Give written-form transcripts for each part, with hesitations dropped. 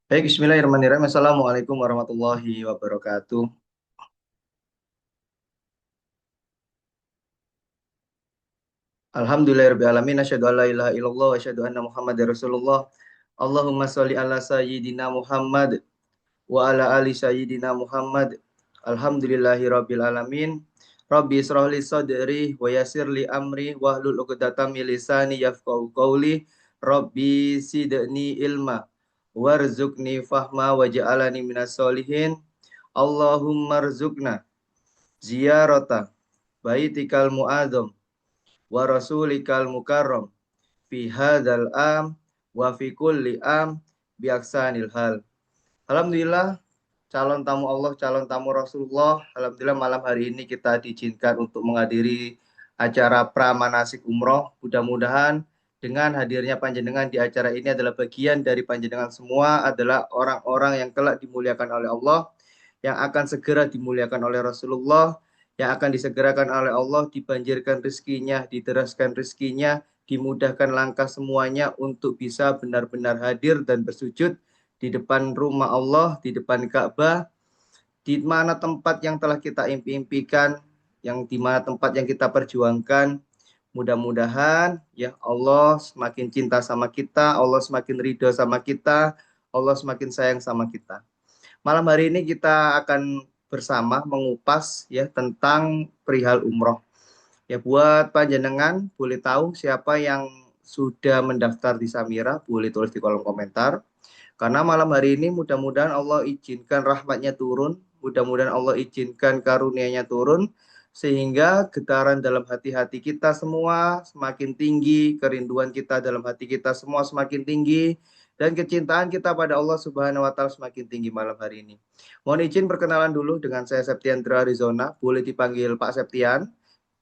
Baik, Bismillahirrahmanirrahim. Assalamualaikum warahmatullahi wabarakatuh. Alhamdulillahirrahmanirrahim. Asyhadu an la ilaha illallah wa asyhadu anna Muhammadar Rasulullah. Allahumma sholli ala sayyidina Muhammad wa ala ali sayyidina Muhammad. Alhamdulillahi rabbil alamin. Rabbi israh li sadri wa yassir li amri wahlul 'uqdatam min lisani yafqahu qawli. Rabbi zidni ilma warzuqni fahma waj'alni minas solihin. Allahumma rzuqna ziyarata baitikal mu'adzam wa rasulikal mukarram fi hadzal am wa fi kulli am bi aksanil hal. Alhamdulillah, calon tamu Allah, calon tamu Rasulullah. Alhamdulillah malam hari ini kita diizinkan untuk menghadiri acara pramanasik umroh. Mudah-mudahan dengan hadirnya panjenengan di acara ini adalah bagian dari panjenengan semua adalah orang-orang yang kelak dimuliakan oleh Allah, yang akan segera dimuliakan oleh Rasulullah, yang akan disegerakan oleh Allah, dibanjirkan rezekinya, diteraskan rezekinya, dimudahkan langkah semuanya untuk bisa benar-benar hadir dan bersujud di depan rumah Allah, di depan Ka'bah, di mana tempat yang telah kita impi-impikan, yang di mana tempat yang kita perjuangkan. Mudah-mudahan ya Allah semakin cinta sama kita, Allah semakin ridho sama kita, Allah semakin sayang sama kita. Malam hari ini kita akan bersama mengupas ya tentang perihal umroh. Ya buat panjenengan boleh tahu siapa yang sudah mendaftar di Samira, boleh tulis di kolom komentar. Karena malam hari ini mudah-mudahan Allah izinkan rahmatnya turun, mudah-mudahan Allah izinkan karunia-Nya turun, sehingga getaran dalam hati-hati kita semua semakin tinggi, kerinduan kita dalam hati kita semua semakin tinggi, dan kecintaan kita pada Allah Subhanahu wa Ta'ala semakin tinggi malam hari ini. Mohon izin perkenalan dulu dengan saya Septian Arizona, boleh dipanggil Pak Septian.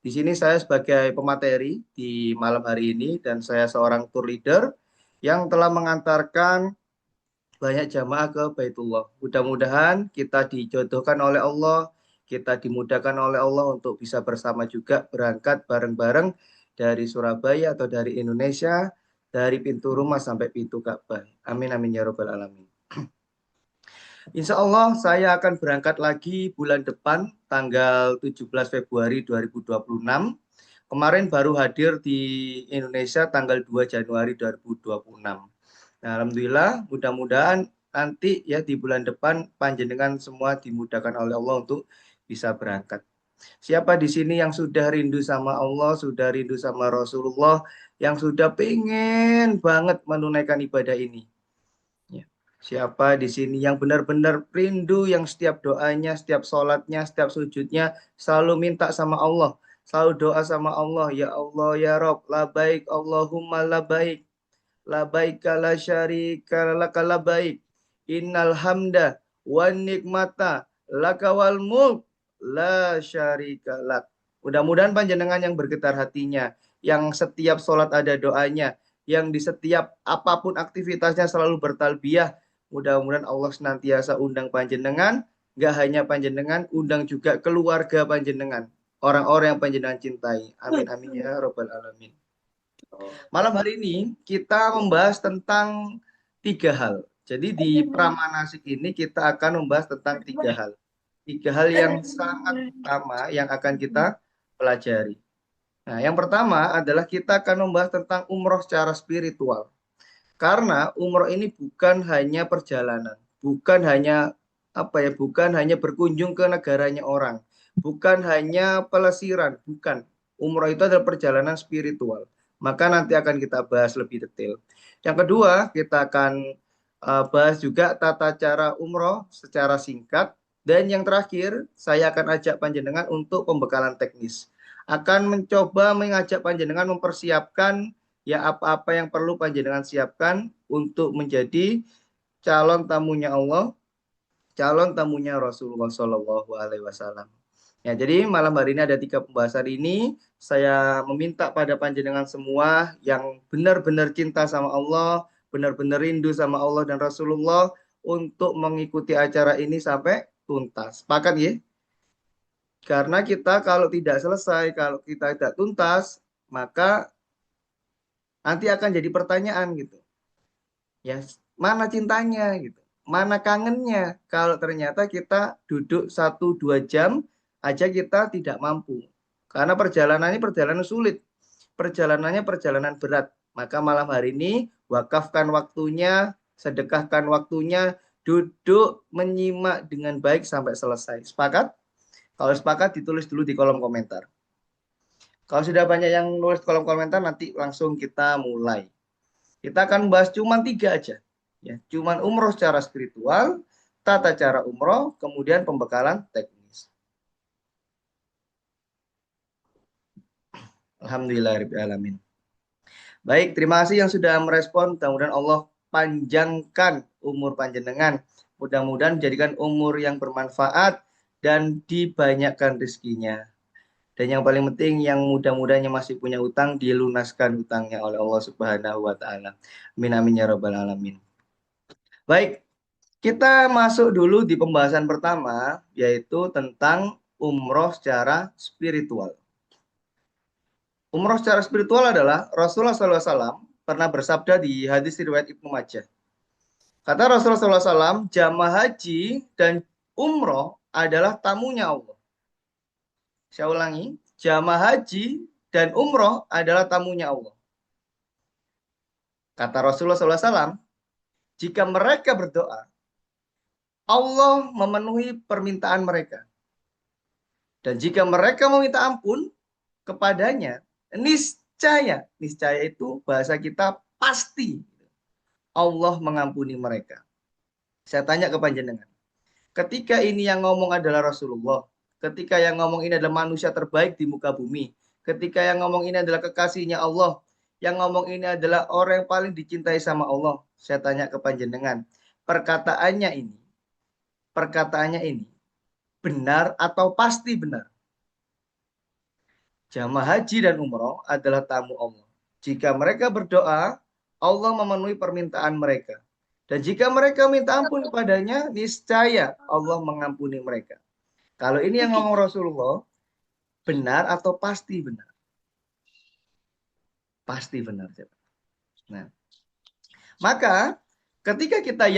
Di sini saya sebagai pemateri di malam hari ini, dan saya seorang tour leader yang telah mengantarkan banyak jamaah ke Baitullah. Mudah-mudahan kita dijodohkan oleh Allah, kita dimudahkan oleh Allah untuk bisa bersama juga berangkat bareng-bareng dari Surabaya atau dari Indonesia, dari pintu rumah sampai pintu Ka'bah. Amin amin ya robbal alamin. Insya Allah saya akan berangkat lagi bulan depan tanggal 17 Februari 2026. Kemarin baru hadir di Indonesia tanggal 2 Januari 2026. Nah, Alhamdulillah, mudah-mudahan nanti ya di bulan depan panjenengan semua dimudahkan oleh Allah untuk bisa berangkat. Siapa di sini yang sudah rindu sama Allah, sudah rindu sama Rasulullah, yang sudah pengen banget menunaikan ibadah ini? Ya. Siapa di sini yang benar-benar rindu, yang setiap doanya, setiap sholatnya, setiap sujudnya selalu minta sama Allah, selalu doa sama Allah, ya Allah, ya Rob, labaik, Allahumma labaik. La baika la syarika laka la baik. Innal hamda wan nikmata laka wal mulk la syarika lak. Mudah-mudahan panjenengan yang bergetar hatinya, yang setiap sholat ada doanya, yang di setiap apapun aktivitasnya selalu bertalbiyah. Mudah-mudahan Allah senantiasa undang panjenengan, gak hanya panjenengan, undang juga keluarga panjenengan, orang-orang yang panjenengan cintai. Amin amin ya robbal alamin. Malam hari ini kita membahas tentang tiga hal. Jadi di Pramanasik ini kita akan membahas tentang tiga hal. Tiga hal yang sangat utama yang akan kita pelajari. Nah, yang pertama adalah kita akan membahas tentang umroh secara spiritual. Karena umroh ini bukan hanya perjalanan, bukan hanya bukan hanya berkunjung ke negaranya orang, bukan hanya pelesiran, bukan. Umroh itu adalah perjalanan spiritual. Maka nanti akan kita bahas lebih detail. Yang kedua, kita akan bahas juga tata cara umroh secara singkat. Dan yang terakhir, saya akan ajak panjenengan untuk pembekalan teknis. Akan mencoba mengajak panjenengan mempersiapkan ya apa-apa yang perlu panjenengan siapkan untuk menjadi calon tamunya Allah, calon tamunya Rasulullah Shallallahu Alaihi Wasallam. Ya, jadi malam hari ini ada tiga pembahasan ini. Saya meminta pada panjenengan semua yang benar-benar cinta sama Allah, benar-benar rindu sama Allah dan Rasulullah untuk mengikuti acara ini sampai tuntas. Sepakat ya? Karena kita kalau tidak selesai, kalau kita tidak tuntas, maka nanti akan jadi pertanyaan gitu. Ya, mana cintanya gitu. Mana kangennya kalau ternyata kita duduk 1-2 jam aja kita tidak mampu. Karena perjalanannya perjalanan sulit. Perjalanannya perjalanan berat. Maka malam hari ini wakafkan waktunya, sedekahkan waktunya, duduk menyimak dengan baik sampai selesai. Sepakat? Kalau sepakat ditulis dulu di kolom komentar. Kalau sudah banyak yang nulis kolom komentar, nanti langsung kita mulai. Kita akan bahas cuma 3 aja. Ya, cuman umroh secara spiritual, tata cara umroh, kemudian pembekalan teknis. Alhamdulillahirrahmanirrahim. Baik, terima kasih yang sudah merespon. Mudah-mudahan Allah panjangkan umur panjenengan. Mudah-mudahan menjadikan umur yang bermanfaat dan dibanyakkan rezekinya. Dan yang paling penting yang mudah-mudahnya masih punya utang dilunaskan utangnya oleh Allah Subhanahu wa taala. Amin amin ya rabbal alamin. Baik, kita masuk dulu di pembahasan pertama yaitu tentang umroh secara spiritual. Umroh secara spiritual adalah Rasulullah SAW pernah bersabda di hadis riwayat Ibnu Majah. Kata Rasulullah SAW, jamaah haji dan umroh adalah tamunya Allah. Saya ulangi, jamaah haji dan umroh adalah tamunya Allah. Kata Rasulullah SAW, jika mereka berdoa, Allah memenuhi permintaan mereka. Dan jika mereka meminta ampun kepadanya, niscaya, niscaya itu bahasa kita pasti Allah mengampuni mereka. Saya tanya ke panjenengan, ketika ini yang ngomong adalah Rasulullah, ketika yang ngomong ini adalah manusia terbaik di muka bumi, ketika yang ngomong ini adalah kekasihnya Allah, yang ngomong ini adalah orang yang paling dicintai sama Allah, saya tanya ke panjenengan, perkataannya ini benar atau pasti benar? Jamaah haji dan umroh adalah tamu Allah. Jika mereka berdoa, Allah memenuhi permintaan mereka. Dan jika mereka minta ampun kepadanya, niscaya Allah mengampuni mereka. Kalau ini yang ngomong Rasulullah, benar atau pasti benar? Pasti benar. Nah, maka ketika kita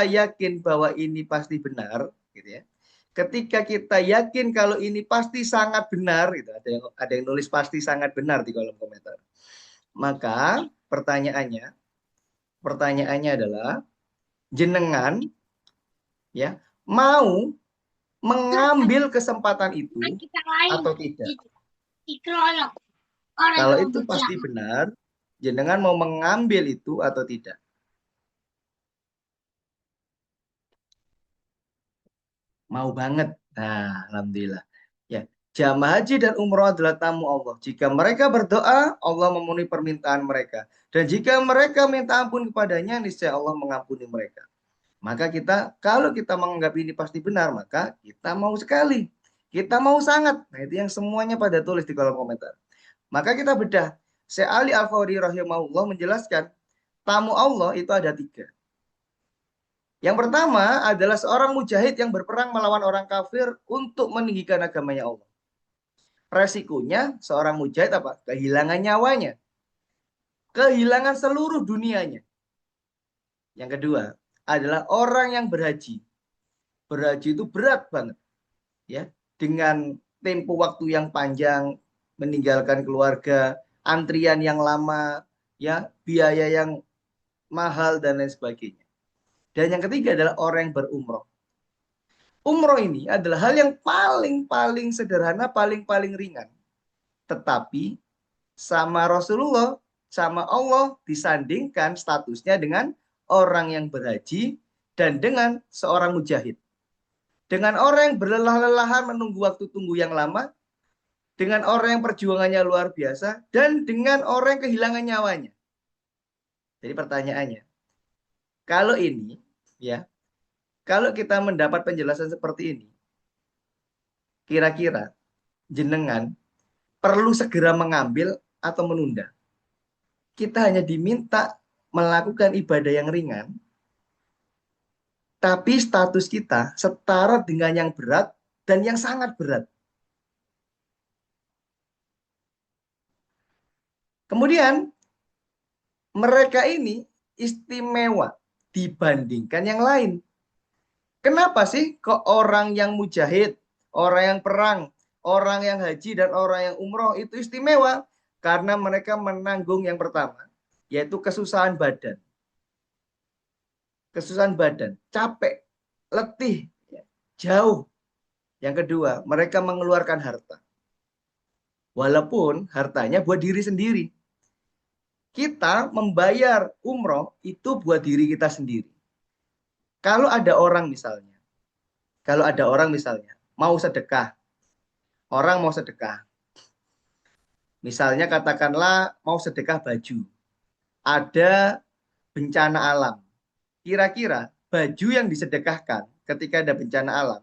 yakin bahwa ini pasti benar, gitu ya. Ketika kita yakin kalau ini pasti sangat benar, gitu. Ada yang nulis pasti sangat benar di kolom komentar. Maka pertanyaannya adalah jenengan ya mau mengambil kesempatan itu atau tidak? Kalau itu pasti benar, jenengan mau mengambil itu atau tidak? Mau banget. Nah, alhamdulillah. Ya, jamaah haji dan umroh adalah tamu Allah. Jika mereka berdoa, Allah memenuhi permintaan mereka. Dan jika mereka minta ampun kepadanya, niscaya Allah mengampuni mereka. Maka kalau kita menganggap ini pasti benar, maka kita mau sekali. Kita mau sangat. Nah, itu yang semuanya pada tulis di kolom komentar. Maka kita bedah. Syekh Ali Al-Fawri rahimahullah menjelaskan, tamu Allah itu ada 3. Yang pertama adalah seorang mujahid yang berperang melawan orang kafir untuk meninggikan agamanya Allah. Resikonya seorang mujahid apa? Kehilangan nyawanya. Kehilangan seluruh dunianya. Yang kedua adalah orang yang berhaji. Berhaji itu berat banget. Ya, dengan tempo waktu yang panjang, meninggalkan keluarga, antrian yang lama, ya, biaya yang mahal dan lain sebagainya. Dan yang ketiga adalah orang yang berumroh. Umroh ini adalah hal yang paling sederhana, paling ringan. Tetapi sama Rasulullah, sama Allah disandingkan statusnya dengan orang yang berhaji dan dengan seorang mujahid. Dengan orang yang berlelah-lelahan menunggu waktu tunggu yang lama, dengan orang yang perjuangannya luar biasa, dan dengan orang yang kehilangan nyawanya. Jadi pertanyaannya, kalau ini, ya, kalau kita mendapat penjelasan seperti ini, kira-kira jenengan perlu segera mengambil atau menunda? Kita hanya diminta melakukan ibadah yang ringan, tapi status kita setara dengan yang berat dan yang sangat berat. Kemudian mereka ini istimewa. dibandingkan yang lain. Kenapa sih kok orang yang mujahid, orang yang perang, orang yang haji dan orang yang umroh itu istimewa? Karena mereka menanggung yang pertama, yaitu kesusahan badan. Kesusahan badan, capek, letih, ya, jauh. Yang kedua, mereka mengeluarkan harta. Walaupun hartanya buat diri sendiri. Kita membayar umroh itu buat diri kita sendiri. Kalau ada orang misalnya, kalau ada orang misalnya mau sedekah, orang mau sedekah. Misalnya katakanlah mau sedekah baju. Ada bencana alam. Kira-kira baju yang disedekahkan ketika ada bencana alam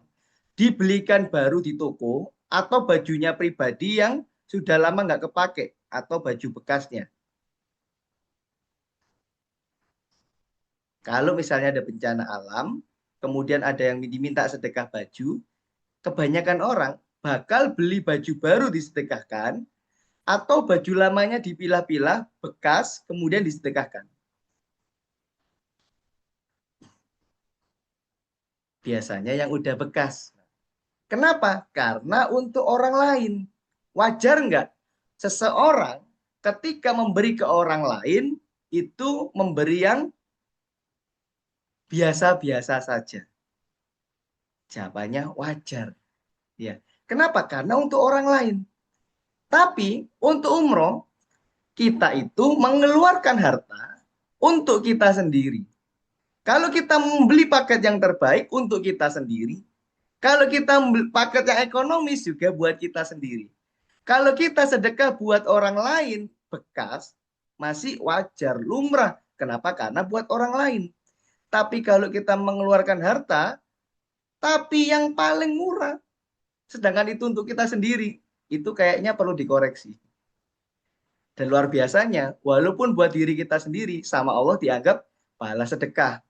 dibelikan baru di toko atau bajunya pribadi yang sudah lama nggak kepake atau baju bekasnya. Kalau misalnya ada bencana alam, kemudian ada yang diminta sedekah baju, kebanyakan orang bakal beli baju baru disedekahkan atau baju lamanya dipilah-pilah bekas kemudian disedekahkan. Biasanya yang udah bekas. Kenapa? Karena untuk orang lain. Wajar nggak? Seseorang ketika memberi ke orang lain itu memberi yang biasa-biasa saja. Jawabannya wajar. Ya. Kenapa? Karena untuk orang lain. Tapi untuk umroh, kita itu mengeluarkan harta untuk kita sendiri. Kalau kita membeli paket yang terbaik untuk kita sendiri, kalau kita membeli paket yang ekonomis juga buat kita sendiri. Kalau kita sedekah buat orang lain, bekas, masih wajar, lumrah. Kenapa? Karena buat orang lain. Tapi kalau kita mengeluarkan harta, tapi yang paling murah, sedangkan itu untuk kita sendiri, itu kayaknya perlu dikoreksi. Dan luar biasanya, walaupun buat diri kita sendiri, sama Allah dianggap pahala sedekah.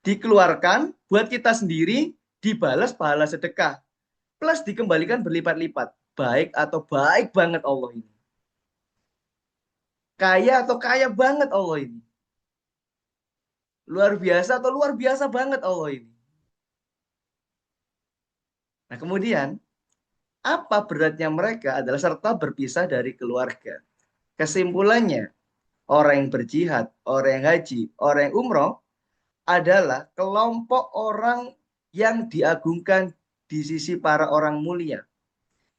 Dikeluarkan buat kita sendiri, dibalas pahala sedekah. Plus dikembalikan berlipat-lipat. Baik atau baik banget Allah ini. Kaya atau kaya banget Allah ini. Luar biasa atau luar biasa banget Allah ini. Nah kemudian, apa beratnya mereka adalah serta berpisah dari keluarga. Kesimpulannya, orang yang berjihad, orang yang haji, orang yang umroh adalah kelompok orang yang diagungkan di sisi para orang mulia,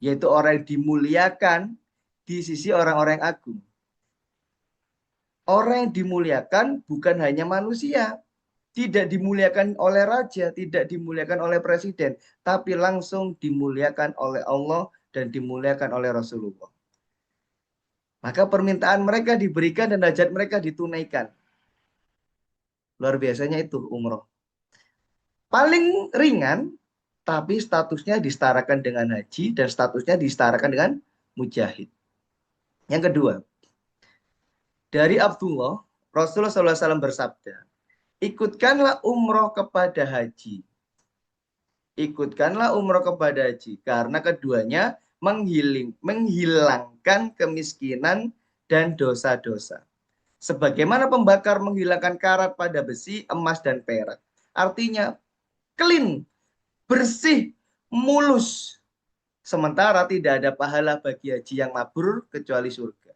yaitu orang yang dimuliakan di sisi orang-orang yang agung. Orang yang dimuliakan bukan hanya manusia, tidak dimuliakan oleh raja, tidak dimuliakan oleh presiden, tapi langsung dimuliakan oleh Allah dan dimuliakan oleh Rasulullah. Maka permintaan mereka diberikan dan hajat mereka ditunaikan. Luar biasanya itu umroh. Paling ringan, tapi statusnya disetarakan dengan haji dan statusnya disetarakan dengan mujahid. Yang kedua, dari Abdullah, Rasulullah SAW bersabda, ikutkanlah umroh kepada haji. Ikutkanlah umroh kepada haji. Karena keduanya menghilangkan kemiskinan dan dosa-dosa. Sebagaimana pembakar menghilangkan karat pada besi, emas, dan perak. Artinya, clean, bersih, mulus. Sementara tidak ada pahala bagi haji yang mabrur kecuali surga.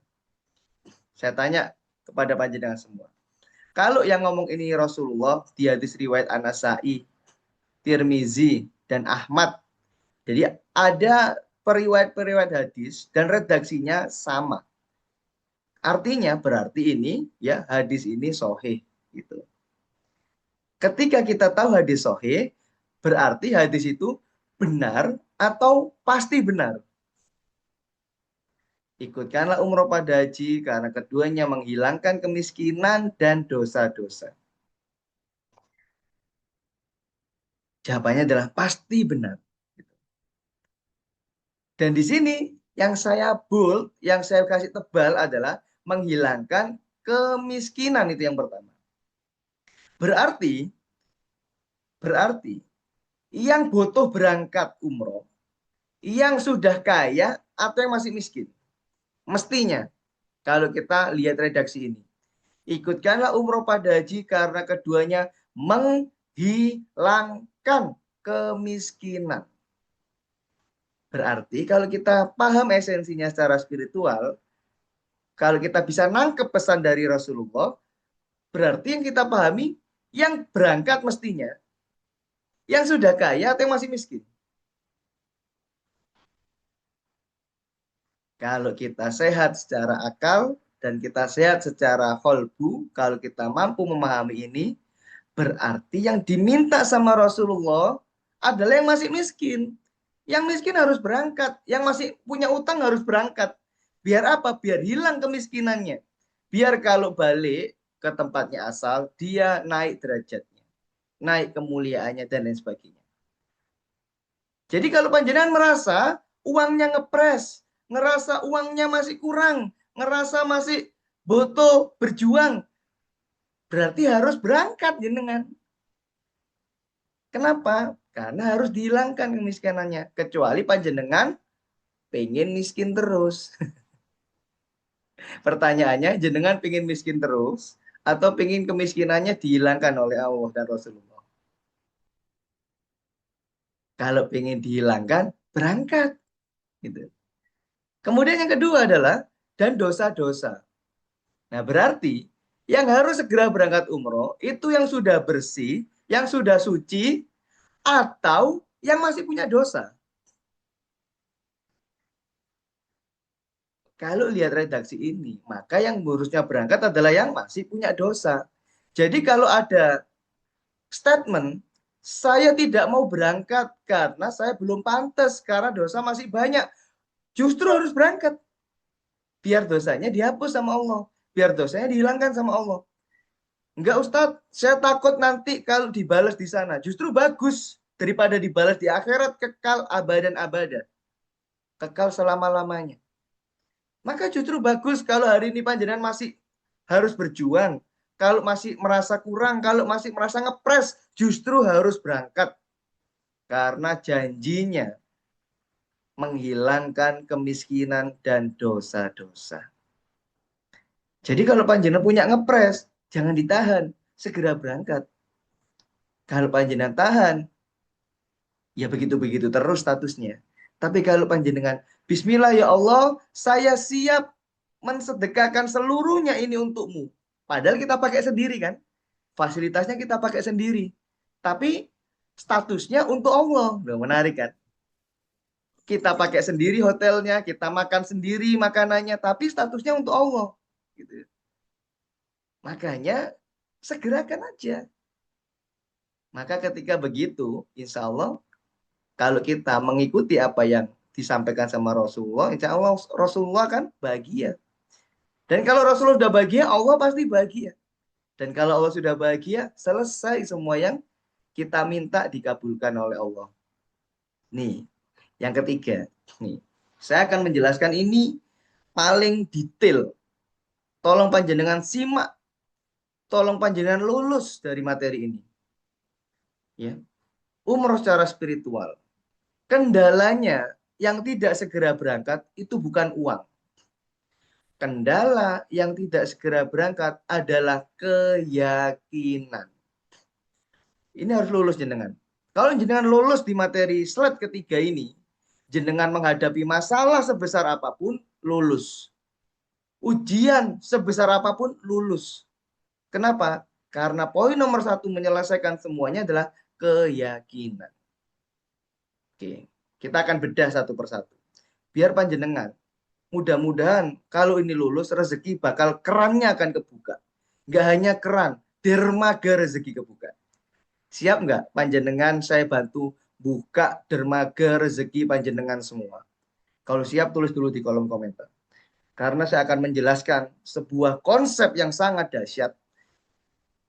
Saya tanya kepada panjenengan semua. Kalau yang ngomong ini Rasulullah di hadis riwayat An-Nasa'i, Tirmizi, dan Ahmad. Jadi ada periwayat-periwayat hadis dan redaksinya sama. Artinya berarti ini ya hadis ini sahih gitu. Ketika kita tahu hadis sahih, berarti hadis itu benar atau pasti benar. Ikutkanlah umroh pada haji karena keduanya menghilangkan kemiskinan dan dosa-dosa. Jawabannya adalah pasti benar. Dan di sini yang saya bold, yang saya kasih tebal adalah menghilangkan kemiskinan itu yang pertama. Berarti, berarti yang butuh berangkat umroh, yang sudah kaya atau yang masih miskin. Mestinya, kalau kita lihat redaksi ini, Ikutkanlah umroh pada haji karena keduanya menghilangkan kemiskinan. Berarti kalau kita paham esensinya secara spiritual, kalau kita bisa nangkep pesan dari Rasulullah, berarti yang kita pahami, yang berangkat mestinya, yang sudah kaya atau yang masih miskin. Kalau kita sehat secara akal dan kita sehat secara kolbu, kalau kita mampu memahami ini, berarti yang diminta sama Rasulullah adalah yang masih miskin. Yang miskin harus berangkat, yang masih punya utang harus berangkat. Biar apa? Biar hilang kemiskinannya. Biar kalau balik ke tempatnya asal, dia naik derajatnya, naik kemuliaannya dan lain sebagainya. Jadi kalau panjenengan merasa uangnya ngepres, ngerasa uangnya masih kurang, ngerasa masih butuh berjuang, berarti harus berangkat jenengan. Kenapa? Karena harus dihilangkan kemiskinannya. Kecuali panjenengan pengen miskin terus. Pertanyaannya, jenengan pengen miskin terus atau pengen kemiskinannya dihilangkan oleh Allah dan Rasulullah? Kalau pengen dihilangkan, berangkat. Gitu. Kemudian yang kedua adalah dan dosa-dosa. Nah, berarti yang harus segera berangkat umroh itu yang sudah bersih, yang sudah suci, atau yang masih punya dosa. Kalau lihat redaksi ini, maka yang harusnya berangkat adalah yang masih punya dosa. Jadi kalau ada statement, saya tidak mau berangkat karena saya belum pantas, karena dosa masih banyak. Justru harus berangkat. Biar dosanya dihapus sama Allah. Biar dosanya dihilangkan sama Allah. Enggak Ustadz, saya takut nanti kalau dibalas di sana. Justru bagus daripada dibalas di akhirat kekal abadan abada. Kekal selama-lamanya. Maka justru bagus kalau hari ini panjenengan masih harus berjuang. Kalau masih merasa kurang, kalau masih merasa ngepres, justru harus berangkat. Karena janjinya menghilangkan kemiskinan dan dosa-dosa. Jadi kalau panjenengan punya ngepres, jangan ditahan, segera berangkat. Kalau panjenengan tahan, ya begitu-begitu terus statusnya. Tapi kalau panjenengan, Bismillah ya Allah, saya siap mensedekahkan seluruhnya ini untukmu. Padahal kita pakai sendiri kan, fasilitasnya kita pakai sendiri. Tapi statusnya untuk Allah. Nah, menarik kan? Kita pakai sendiri hotelnya, kita makan sendiri makanannya, tapi statusnya untuk Allah. Gitu. Makanya segerakan aja. Maka ketika begitu, insya Allah kalau kita mengikuti apa yang disampaikan sama Rasulullah, insya Allah Rasulullah kan bahagia. Dan kalau Rasulullah sudah bahagia, Allah pasti bahagia. Dan kalau Allah sudah bahagia, selesai semua yang kita minta dikabulkan oleh Allah. Nih, yang ketiga. Nih, saya akan menjelaskan ini paling detail. Tolong panjenengan simak, tolong panjenengan lulus dari materi ini. Ya, umroh secara spiritual. Kendalanya yang tidak segera berangkat itu bukan uang. Kendala yang tidak segera berangkat adalah keyakinan. Ini harus lulus jenengan. Kalau jenengan lulus di materi slide ketiga ini, jenengan menghadapi masalah sebesar apapun, lulus. Ujian sebesar apapun, lulus. Kenapa? Karena poin nomor satu menyelesaikan semuanya adalah keyakinan. Oke, kita akan bedah satu persatu. Biar panjenengan, mudah-mudahan kalau ini lulus, rezeki bakal kerannya akan kebuka. Nggak hanya keran, dermaga rezeki kebuka. Siap nggak panjenengan saya bantu buka dermaga rezeki panjenengan semua? Kalau siap tulis dulu di kolom komentar. Karena saya akan menjelaskan sebuah konsep yang sangat dahsyat.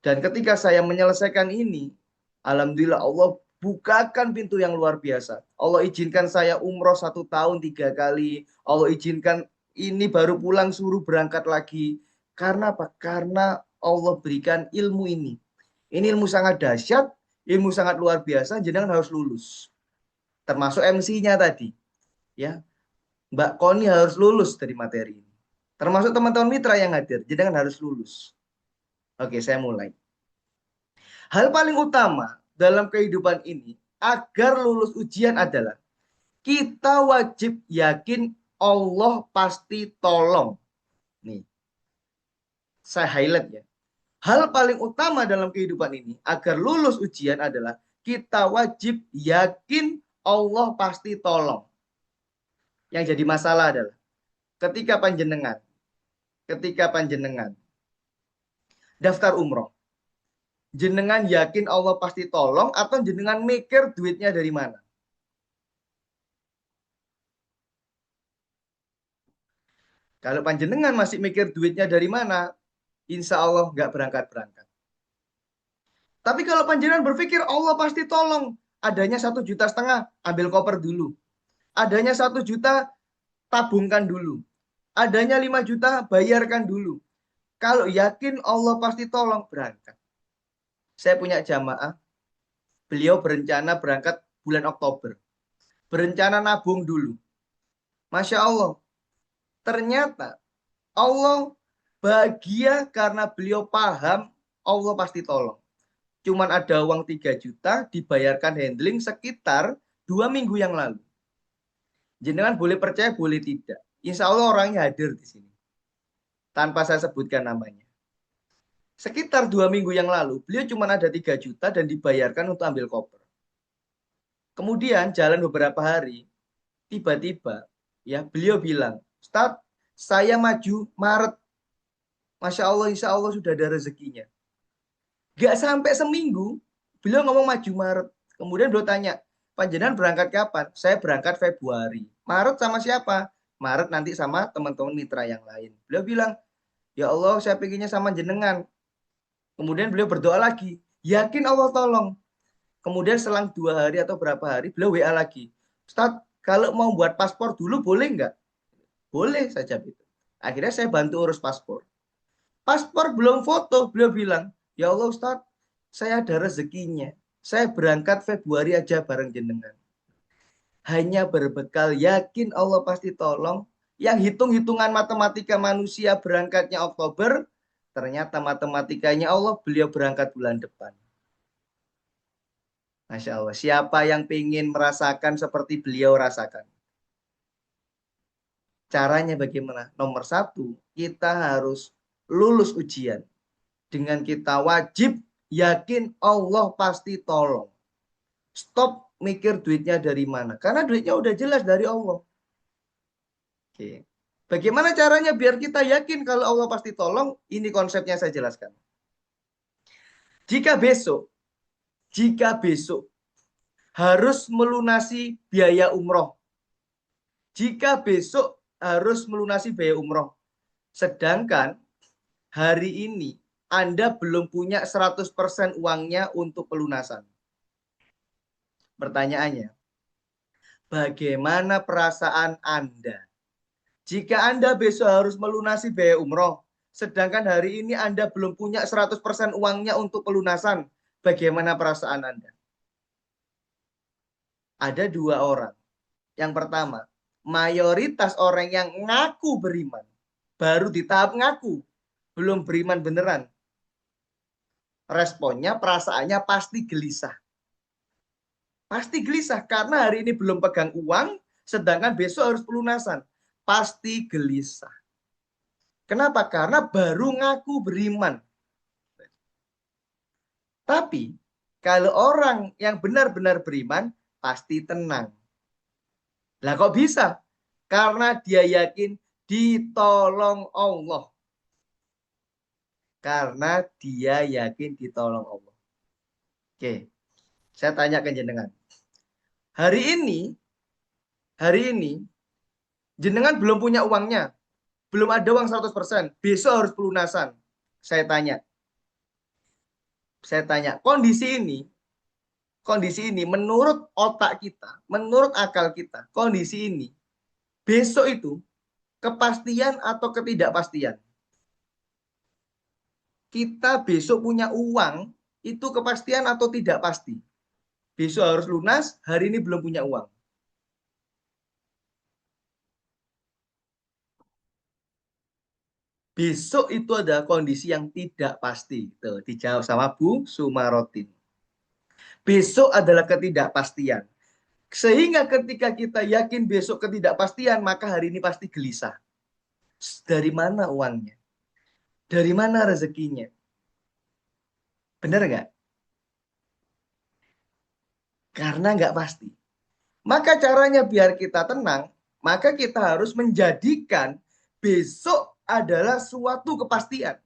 Dan ketika saya menyelesaikan ini, alhamdulillah Allah bukakan pintu yang luar biasa. Allah izinkan saya umroh 1 tahun 3 kali. Allah izinkan ini baru pulang suruh berangkat lagi. Karena apa? Karena Allah berikan ilmu ini. Ini ilmu sangat dahsyat, ilmu sangat luar biasa, jenengan harus lulus. Termasuk MC-nya tadi. Ya, Mbak Koni harus lulus dari materi ini. Termasuk teman-teman mitra yang hadir, jenengan harus lulus. Oke, saya mulai. Hal paling utama dalam kehidupan ini agar lulus ujian adalah kita wajib yakin Allah pasti tolong. Nih, saya highlight ya. Hal paling utama dalam kehidupan ini agar lulus ujian adalah kita wajib yakin Allah pasti tolong. Yang jadi masalah adalah ketika panjenengan daftar umroh, jenengan yakin Allah pasti tolong atau jenengan mikir duitnya dari mana? Kalau panjenengan masih mikir duitnya dari mana, insya Allah nggak berangkat-berangkat. Tapi kalau panjenengan berpikir Allah pasti tolong, adanya 1,5 juta, ambil koper dulu. Adanya 1 juta, tabungkan dulu. Adanya 5 juta, bayarkan dulu. Kalau yakin Allah pasti tolong, berangkat. Saya punya jamaah, beliau berencana berangkat bulan Oktober. Berencana nabung dulu. Masya Allah, ternyata Allah bahagia karena beliau paham Allah pasti tolong. Cuman ada uang 3 juta dibayarkan handling sekitar 2 minggu yang lalu. Jenengan boleh percaya, boleh tidak. Insya Allah orangnya hadir di sini. Tanpa saya sebutkan namanya. Sekitar 2 minggu yang lalu, beliau cuma ada 3 juta dan dibayarkan untuk ambil koper. Kemudian jalan beberapa hari, tiba-tiba ya beliau bilang, Ustaz, saya maju Maret. Masya Allah, insya Allah sudah ada rezekinya. Gak sampai seminggu, beliau ngomong maju Maret. Kemudian beliau tanya, Panjenengan berangkat kapan? Saya berangkat Februari. Maret sama siapa? Maret nanti sama teman-teman mitra yang lain. Beliau bilang, ya Allah saya pengennya sama jenengan. Kemudian beliau berdoa lagi, yakin Allah tolong. Kemudian selang 2 hari atau berapa hari, beliau WA lagi. Ustaz, kalau mau buat paspor dulu boleh nggak? Boleh saja gitu. Akhirnya saya bantu urus paspor. Paspor belum foto, beliau bilang, ya Allah Ustaz, saya ada rezekinya. Saya berangkat Februari aja bareng jenengan. Hanya berbekal yakin Allah pasti tolong. Yang hitung-hitungan matematika manusia berangkatnya Oktober, ternyata matematikanya Allah beliau berangkat bulan depan. Masya Allah, siapa yang ingin merasakan seperti beliau rasakan? Caranya bagaimana? Nomor satu, kita harus lulus ujian. Dengan kita wajib yakin Allah pasti tolong. Stop mikir duitnya dari mana. Karena duitnya udah jelas dari Allah. Oke. Bagaimana caranya biar kita yakin kalau Allah pasti tolong? Ini konsepnya saya jelaskan. Jika besok, jika besok harus melunasi biaya umroh. Jika besok harus melunasi biaya umroh. Sedangkan hari ini Anda belum punya 100% uangnya untuk pelunasan. Pertanyaannya, bagaimana perasaan Anda? Jika Anda besok harus melunasi biaya umroh, sedangkan hari ini Anda belum punya 100% uangnya untuk pelunasan, bagaimana perasaan Anda? Ada 2 orang. Yang pertama, mayoritas orang yang ngaku beriman, baru di tahap ngaku, belum beriman beneran. Responnya, perasaannya pasti gelisah. Pasti gelisah karena hari ini belum pegang uang, sedangkan besok harus pelunasan. Pasti gelisah. Kenapa? Karena baru ngaku beriman. Tapi kalau orang yang benar-benar beriman, pasti tenang. Lah kok bisa? Karena dia yakin ditolong Allah. Karena dia yakin ditolong Allah. Oke, saya tanya ke jenengan. Hari ini, hari ini, jenengan belum punya uangnya. Belum ada uang 100%. Besok harus pelunasan. Saya tanya. Kondisi ini menurut otak kita, menurut akal kita, kondisi ini, besok itu kepastian atau ketidakpastian? Kita besok punya uang, itu kepastian atau tidak pasti? Besok harus lunas, hari ini belum punya uang. Besok itu adalah kondisi yang tidak pasti. Tuh, dijawab sama Bu Sumarotin. Besok adalah ketidakpastian. Sehingga ketika kita yakin besok ketidakpastian, maka hari ini pasti gelisah. Dari mana uangnya? Dari mana rezekinya? Benar nggak? Karena nggak pasti. Maka caranya biar kita tenang, maka kita harus menjadikan besok adalah suatu kepastian.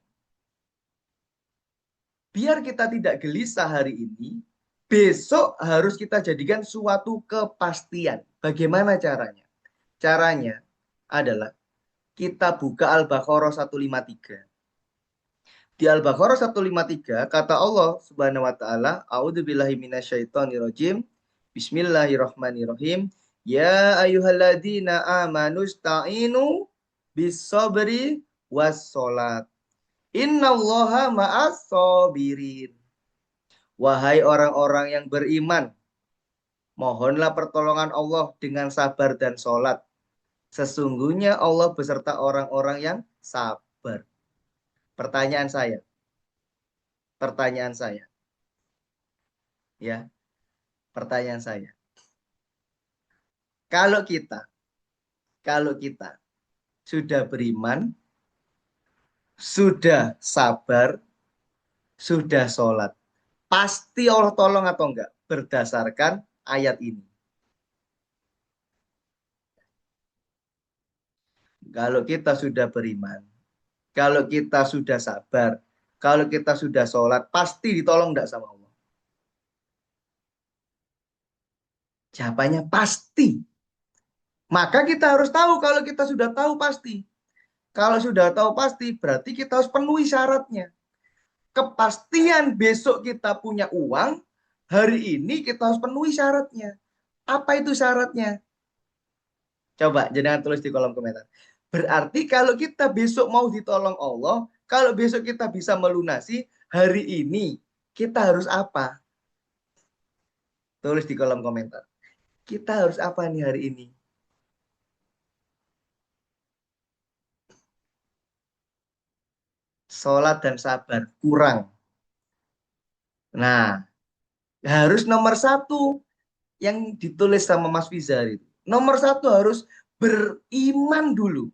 Biar kita tidak gelisah hari ini, besok harus kita jadikan suatu kepastian. Bagaimana caranya? Caranya adalah kita buka Al-Baqarah 153. Di Al-Baqarah 153 kata Allah Subhanahu wa taala, "A'udzubillahi minasyaitonirrajim. Bismillahirrahmanirrahim. Ya ayyuhalladzina amanu sta'inu bis-sabri was-salat. Innallaha ma'as sabirin." Wahai orang-orang yang beriman, mohonlah pertolongan Allah dengan sabar dan sholat. Sesungguhnya Allah beserta orang-orang yang sabar. Pertanyaan saya, pertanyaan saya, ya, pertanyaan saya. Kalau kita, kalau kita sudah beriman, sudah sabar, sudah sholat, pasti Allah tolong atau enggak? Berdasarkan ayat ini. Kalau kita sudah beriman, kalau kita sudah sabar, kalau kita sudah sholat, pasti ditolong enggak sama Allah? Jawabannya pasti. Maka kita harus tahu kalau kita sudah tahu pasti. Kalau sudah tahu pasti, berarti kita harus penuhi syaratnya. Kepastian besok kita punya uang, hari ini kita harus penuhi syaratnya. Apa itu syaratnya? Coba jangan tulis di kolom komentar. Berarti kalau kita besok mau ditolong Allah, kalau besok kita bisa melunasi, hari ini kita harus apa? Tulis di kolom komentar. Kita harus apa nih hari ini? Sholat dan sabar kurang. Nah, harus nomor satu yang ditulis sama Mas Fizar itu. Nomor satu harus beriman dulu.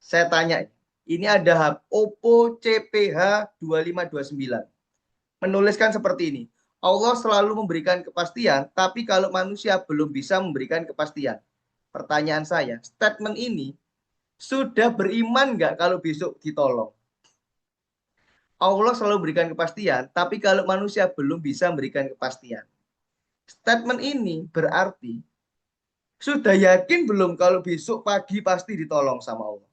Saya tanya, ini ada Oppo CPH 2529. Menuliskan seperti ini. Allah selalu memberikan kepastian, tapi kalau manusia belum bisa memberikan kepastian. Pertanyaan saya, statement ini sudah beriman nggak kalau besok ditolong? Allah selalu memberikan kepastian, tapi kalau manusia belum bisa memberikan kepastian. Statement ini berarti sudah yakin belum kalau besok pagi pasti ditolong sama Allah?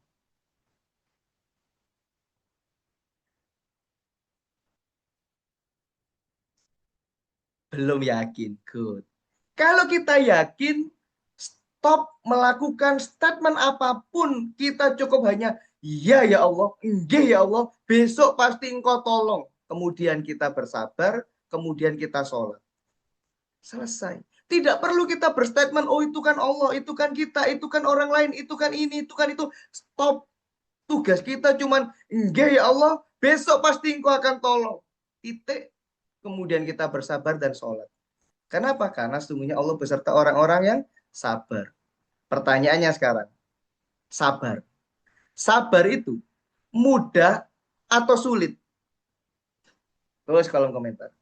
Belum yakin. Good. Kalau kita yakin, stop melakukan statement apapun. Kita cukup hanya, iya ya Allah, enggak ya Allah, besok pasti engkau tolong. Kemudian kita bersabar, kemudian kita sholat. Selesai. Tidak perlu kita berstatement, oh itu kan Allah, itu kan kita, itu kan orang lain, itu kan ini, itu kan itu. Stop. Tugas kita cuman, enggak ya Allah, besok pasti engkau akan tolong. Titik. Kemudian kita bersabar dan sholat. Kenapa? Karena sesungguhnya Allah beserta orang-orang yang sabar. Pertanyaannya sekarang, sabar. Sabar itu mudah atau sulit? Tulis kolom komentar.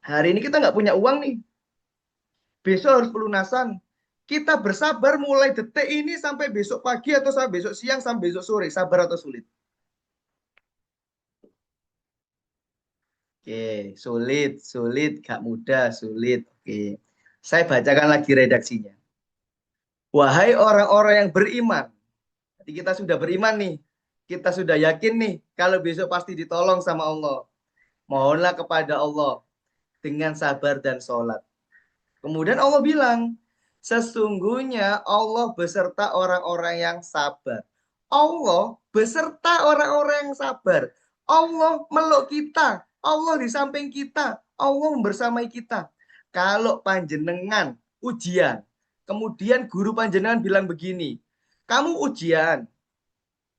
Hari ini kita nggak punya uang nih. Besok harus pelunasan. Kita bersabar mulai detik ini sampai besok pagi atau sampai besok siang sampai besok sore. Sabar atau sulit? Oke, sulit, sulit, gak mudah, sulit. Oke, saya bacakan lagi redaksinya. Wahai orang-orang yang beriman, jadi kita sudah beriman nih, kita sudah yakin nih, kalau besok pasti ditolong sama Allah. Mohonlah kepada Allah dengan sabar dan sholat. Kemudian Allah bilang, sesungguhnya Allah beserta orang-orang yang sabar. Allah beserta orang-orang yang sabar. Allah meluk kita. Allah di samping kita. Allah membersamai kita. Kalau panjenengan ujian, kemudian guru panjenengan bilang begini, kamu ujian,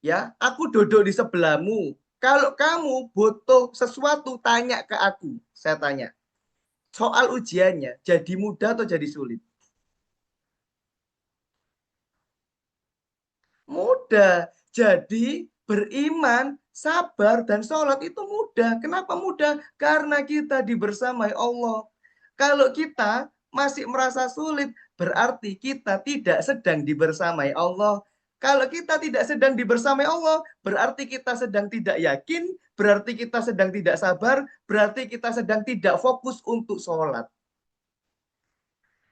Ya, aku duduk di sebelahmu. Kalau kamu butuh sesuatu, tanya ke aku. Saya tanya, soal ujiannya, jadi mudah atau jadi sulit? Mudah. Jadi beriman, sabar, dan sholat itu mudah. Kenapa mudah? Karena kita dibersamai Allah. Kalau kita masih merasa sulit, berarti kita tidak sedang dibersamai Allah. Kalau kita tidak sedang dibersamai Allah, berarti kita sedang tidak yakin, berarti kita sedang tidak sabar, berarti kita sedang tidak fokus untuk sholat.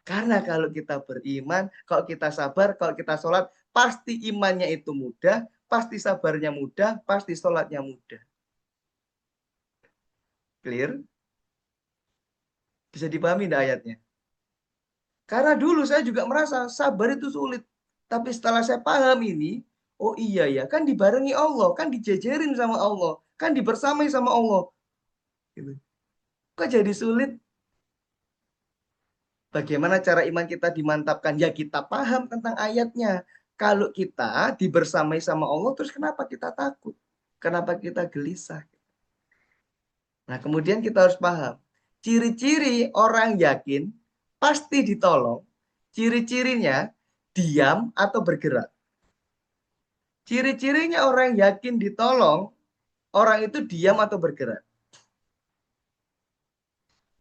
Karena kalau kita beriman, kalau kita sabar, kalau kita sholat, pasti imannya itu mudah, pasti sabarnya mudah, pasti sholatnya mudah. Clear? Bisa dipahami enggak ayatnya? Karena dulu saya juga merasa sabar itu sulit. Tapi setelah saya paham ini, oh iya ya, kan dibarengi Allah, kan dijejerin sama Allah, kan dibersamai sama Allah. Gitu. Kok jadi sulit? Bagaimana cara iman kita dimantapkan? Ya kita paham tentang ayatnya. Kalau kita dibersamai sama Allah, terus kenapa kita takut? Kenapa kita gelisah? Nah, kemudian kita harus paham. Ciri-ciri orang yakin pasti ditolong. Ciri-cirinya diam atau bergerak. Ciri-cirinya orang yakin ditolong, orang itu diam atau bergerak.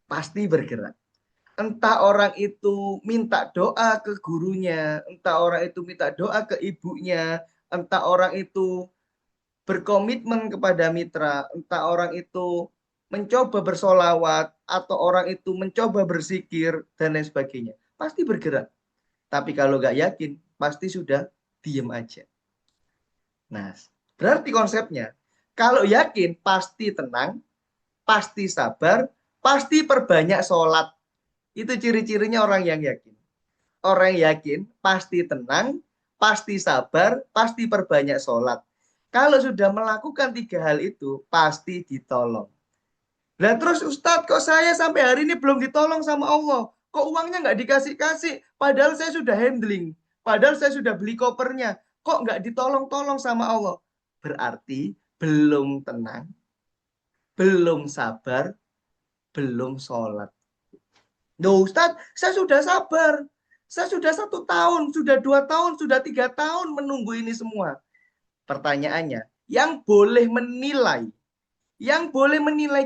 Pasti bergerak. Entah orang itu minta doa ke gurunya, entah orang itu minta doa ke ibunya, entah orang itu berkomitmen kepada mitra, entah orang itu mencoba bersolawat, atau orang itu mencoba berzikir, dan lain sebagainya. Pasti bergerak. Tapi kalau nggak yakin, pasti sudah diem aja. Nah, berarti konsepnya, kalau yakin, pasti tenang, pasti sabar, pasti perbanyak sholat. Itu ciri-cirinya orang yang yakin. Orang yang yakin pasti tenang, pasti sabar, pasti perbanyak sholat. Kalau sudah melakukan tiga hal itu, pasti ditolong. Nah terus Ustadz, kok saya sampai hari ini belum ditolong sama Allah? Kok uangnya nggak dikasih-kasih? Padahal saya sudah handling. Padahal saya sudah beli kopernya. Kok nggak ditolong-tolong sama Allah? Berarti belum tenang, belum sabar, belum sholat. Loh Ustadz, saya sudah sabar. Saya sudah 1 tahun, sudah 2 tahun, sudah 3 tahun menunggu ini semua. Pertanyaannya, yang boleh menilai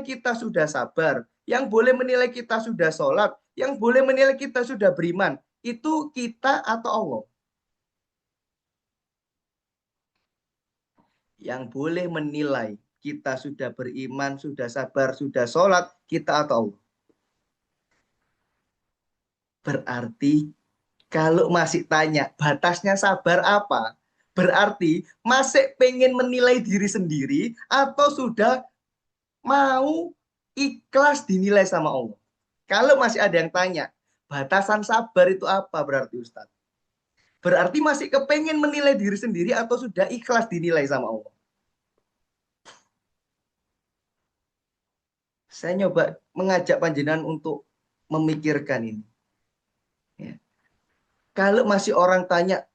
kita sudah sabar, yang boleh menilai kita sudah sholat, yang boleh menilai kita sudah beriman, itu kita atau Allah? Yang boleh menilai kita sudah beriman, sudah sabar, sudah sholat, kita atau Allah? Berarti kalau masih tanya batasnya sabar apa? Berarti masih pengen menilai diri sendiri atau sudah mau ikhlas dinilai sama Allah? Kalau masih ada yang tanya, batasan sabar itu apa berarti Ustadz? Berarti masih kepengen menilai diri sendiri atau sudah ikhlas dinilai sama Allah? Saya nyoba mengajak panjenengan untuk memikirkan ini. Ya. Kalau masih orang tanya,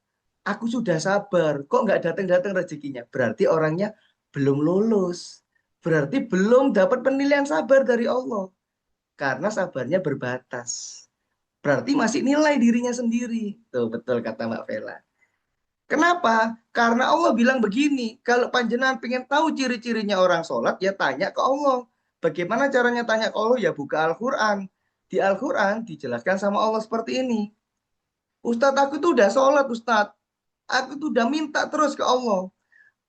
aku sudah sabar, kok nggak datang-datang rezekinya? Berarti orangnya belum lulus. Berarti belum dapat penilaian sabar dari Allah. Karena sabarnya berbatas. Berarti masih nilai dirinya sendiri. Tuh, betul kata Mbak Vela. Kenapa? Karena Allah bilang begini, kalau panjenengan pengen tahu ciri-cirinya orang sholat, ya tanya ke Allah. Bagaimana caranya tanya ke Allah? Ya buka Al-Quran. Di Al-Quran dijelaskan sama Allah seperti ini. Ustadz, aku tuh udah sholat, Ustadz. Aku tuh udah minta terus ke Allah.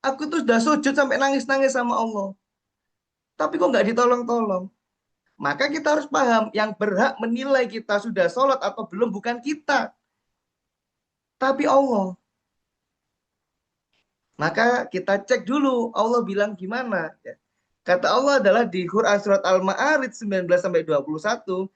Aku tuh udah sujud sampai nangis-nangis sama Allah. Tapi kok nggak ditolong-tolong? Maka kita harus paham, yang berhak menilai kita sudah sholat atau belum bukan kita, tapi Allah. Maka kita cek dulu Allah bilang gimana. Ya. Kata Allah adalah di Quran surat Al-Ma'arij 19 sampai 21.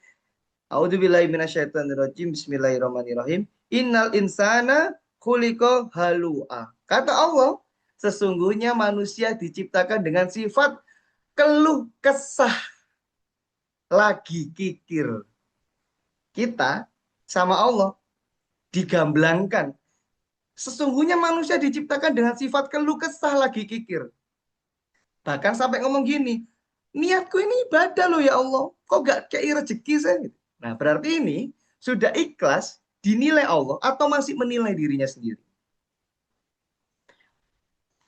A'udzubillahi minasyaitonirrajim. Bismillahirrahmanirrahim. Innal insana khuliqa halu'a. Kata Allah, sesungguhnya manusia diciptakan dengan sifat keluh kesah, lagi kikir. Kita sama Allah digamblangkan Sesungguhnya manusia diciptakan dengan sifat keluh kesah lagi kikir. Bahkan sampai ngomong gini, niatku ini ibadah loh ya Allah, kok gak kayak rezeki saya? Nah, berarti ini sudah ikhlas dinilai Allah atau masih menilai dirinya sendiri?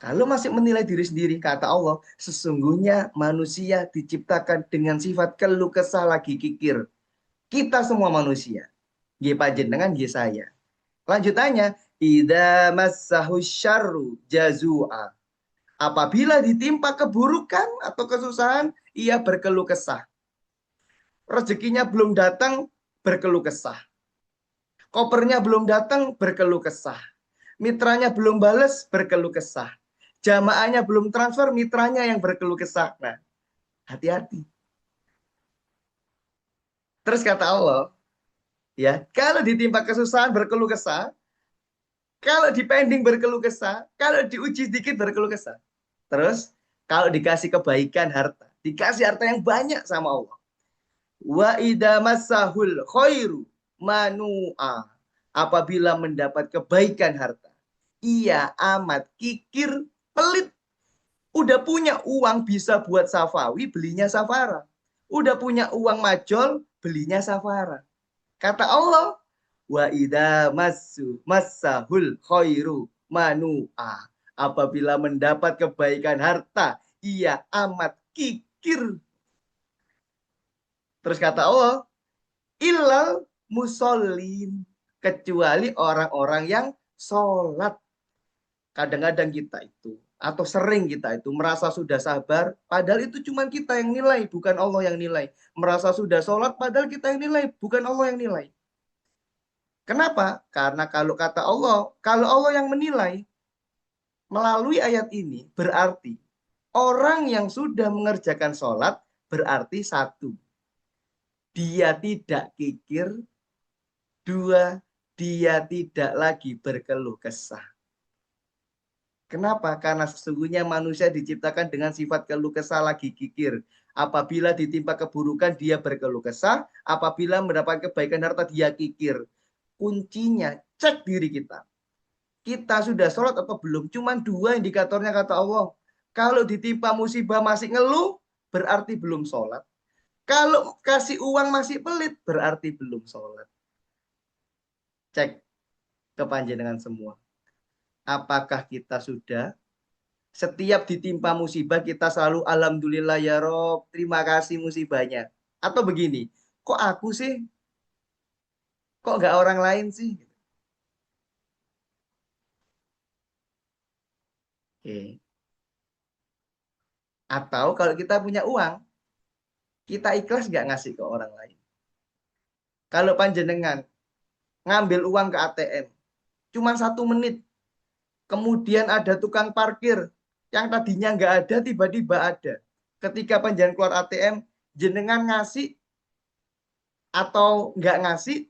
Kalau masih menilai diri sendiri, kata Allah, sesungguhnya manusia diciptakan dengan sifat keluh kesah lagi kikir. Kita semua manusia. Nggih panjenengan nggih saya. Lanjutannya, idza massahu syarru jazua. Apabila ditimpa keburukan atau kesusahan, ia berkeluh kesah. Rezekinya belum datang, berkeluh kesah. Kopernya belum datang, berkeluh kesah. Mitranya belum bales, berkeluh kesah. Jamaahnya belum transfer, mitranya yang berkeluh kesah. Nah, hati-hati. Terus kata Allah, ya, kalau ditimpa kesusahan berkeluh kesah, kalau dipending berkeluh kesah, kalau diuji sedikit berkeluh kesah. Terus kalau dikasih kebaikan harta, dikasih harta yang banyak sama Allah. Wa idza massahul khairu manu'a. Apabila mendapat kebaikan harta, ia amat kikir, pelit. Udah punya uang bisa buat safawi, belinya safara. Udah punya uang majol, belinya safara. Kata Allah, wa idza massahul khairu manu'a. Apabila mendapat kebaikan harta, ia amat kikir. Terus kata Allah, ilal musallin, kecuali orang-orang yang sholat. Kadang-kadang kita itu atau sering kita itu merasa sudah sabar, padahal itu cuma kita yang nilai, bukan Allah yang nilai. Merasa sudah sholat, padahal kita yang nilai, bukan Allah yang nilai. Kenapa? Karena kalau kata Allah, kalau Allah yang menilai melalui ayat ini, berarti orang yang sudah mengerjakan sholat berarti satu, dia tidak kikir. Dua, dia tidak lagi berkeluh kesah. Kenapa? Karena sesungguhnya manusia diciptakan dengan sifat keluh kesah lagi kikir. Apabila ditimpa keburukan, dia berkeluh kesah. Apabila mendapat kebaikan harta, dia kikir. Kuncinya, cek diri kita. Kita sudah sholat atau belum? Cuman dua indikatornya kata Allah. Kalau ditimpa musibah masih ngeluh, berarti belum sholat. Kalau kasih uang masih pelit, berarti belum sholat. Cek ke panjenengan semua. Apakah kita sudah setiap ditimpa musibah kita selalu alhamdulillah ya Rob, terima kasih musibahnya. Atau begini, kok aku sih? Kok nggak orang lain sih? Oke. Atau kalau kita punya uang, kita ikhlas nggak ngasih ke orang lain? Kalau panjenengan ngambil uang ke ATM, cuma 1 menit, kemudian ada tukang parkir yang tadinya nggak ada, tiba-tiba ada. Ketika panjenengan keluar ATM, jenengan ngasih atau nggak ngasih,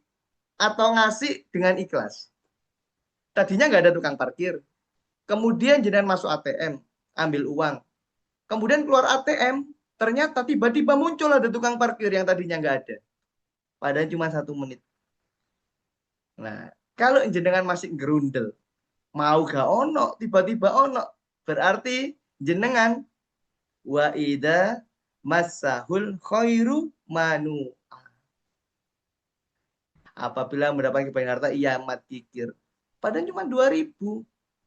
atau ngasih dengan ikhlas. Tadinya nggak ada tukang parkir. Kemudian jenengan masuk ATM, ambil uang. Kemudian keluar ATM, ternyata tiba-tiba muncul ada tukang parkir yang tadinya nggak ada. Padahal cuma 1 menit. Nah, kalau jenengan masih gerundel, mau gak ono, tiba-tiba ono, berarti jenengan wa ida masahul khairu manu. Apabila mendapat kebaikan harta, ia amat kikir. Padahal cuma 2.000.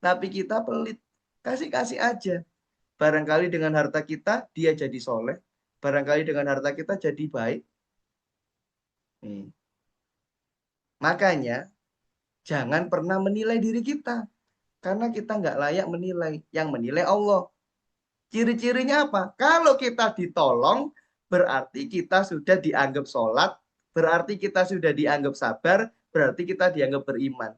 Tapi kita pelit. Kasih-kasih aja. Barangkali dengan harta kita, dia jadi soleh. Barangkali dengan harta kita jadi baik. Nih. Makanya, jangan pernah menilai diri kita. Karena kita nggak layak menilai. Yang menilai Allah. Ciri-cirinya apa? Kalau kita ditolong, berarti kita sudah dianggap sholat, berarti kita sudah dianggap sabar, berarti kita dianggap beriman.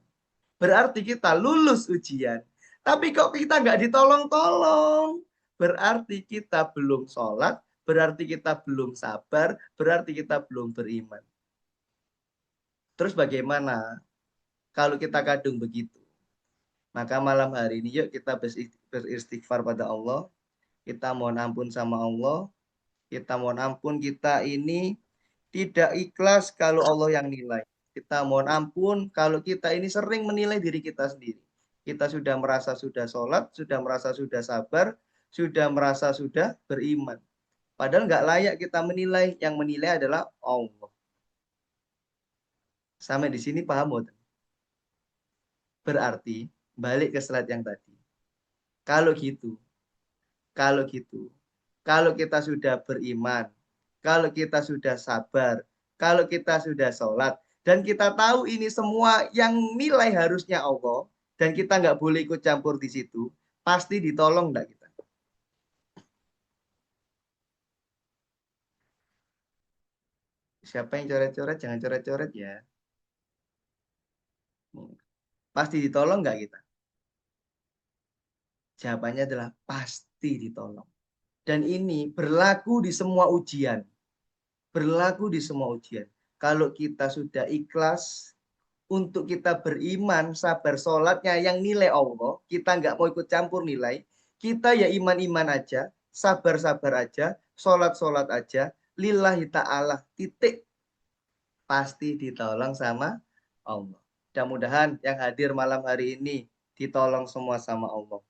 Berarti kita lulus ujian. Tapi kok kita nggak ditolong-tolong? Berarti kita belum sholat, berarti kita belum sabar, berarti kita belum beriman. Terus bagaimana kalau kita kadung begitu? Maka malam hari ini yuk kita beristighfar pada Allah. Kita mohon ampun sama Allah. Kita mohon ampun kita ini tidak ikhlas kalau Allah yang nilai. Kita mohon ampun kalau kita ini sering menilai diri kita sendiri. Kita sudah merasa sudah sholat, sudah merasa sudah sabar, sudah merasa sudah beriman. Padahal nggak layak kita menilai. Yang menilai adalah Allah. Sampai di sini paham, Bud? Berarti balik ke slide yang tadi. Kalau gitu, kalau gitu, kalau kita sudah beriman, kalau kita sudah sabar, kalau kita sudah sholat, dan kita tahu ini semua yang nilai harusnya Allah, dan kita nggak boleh ikut campur di situ, pasti ditolong nggak kita? Siapa yang coret-coret, jangan coret-coret ya. Pasti ditolong nggak kita? Jawabannya adalah pasti ditolong. Dan ini berlaku di semua ujian. Berlaku di semua ujian. Kalau kita sudah ikhlas untuk kita beriman, sabar sholatnya yang nilai Allah, kita nggak mau ikut campur nilai, kita ya iman-iman aja, sabar-sabar aja, sholat-sholat aja, lillahi ta'ala, titik. Pasti ditolong sama Allah. Mudah-mudahan yang hadir malam hari ini ditolong semua sama Allah.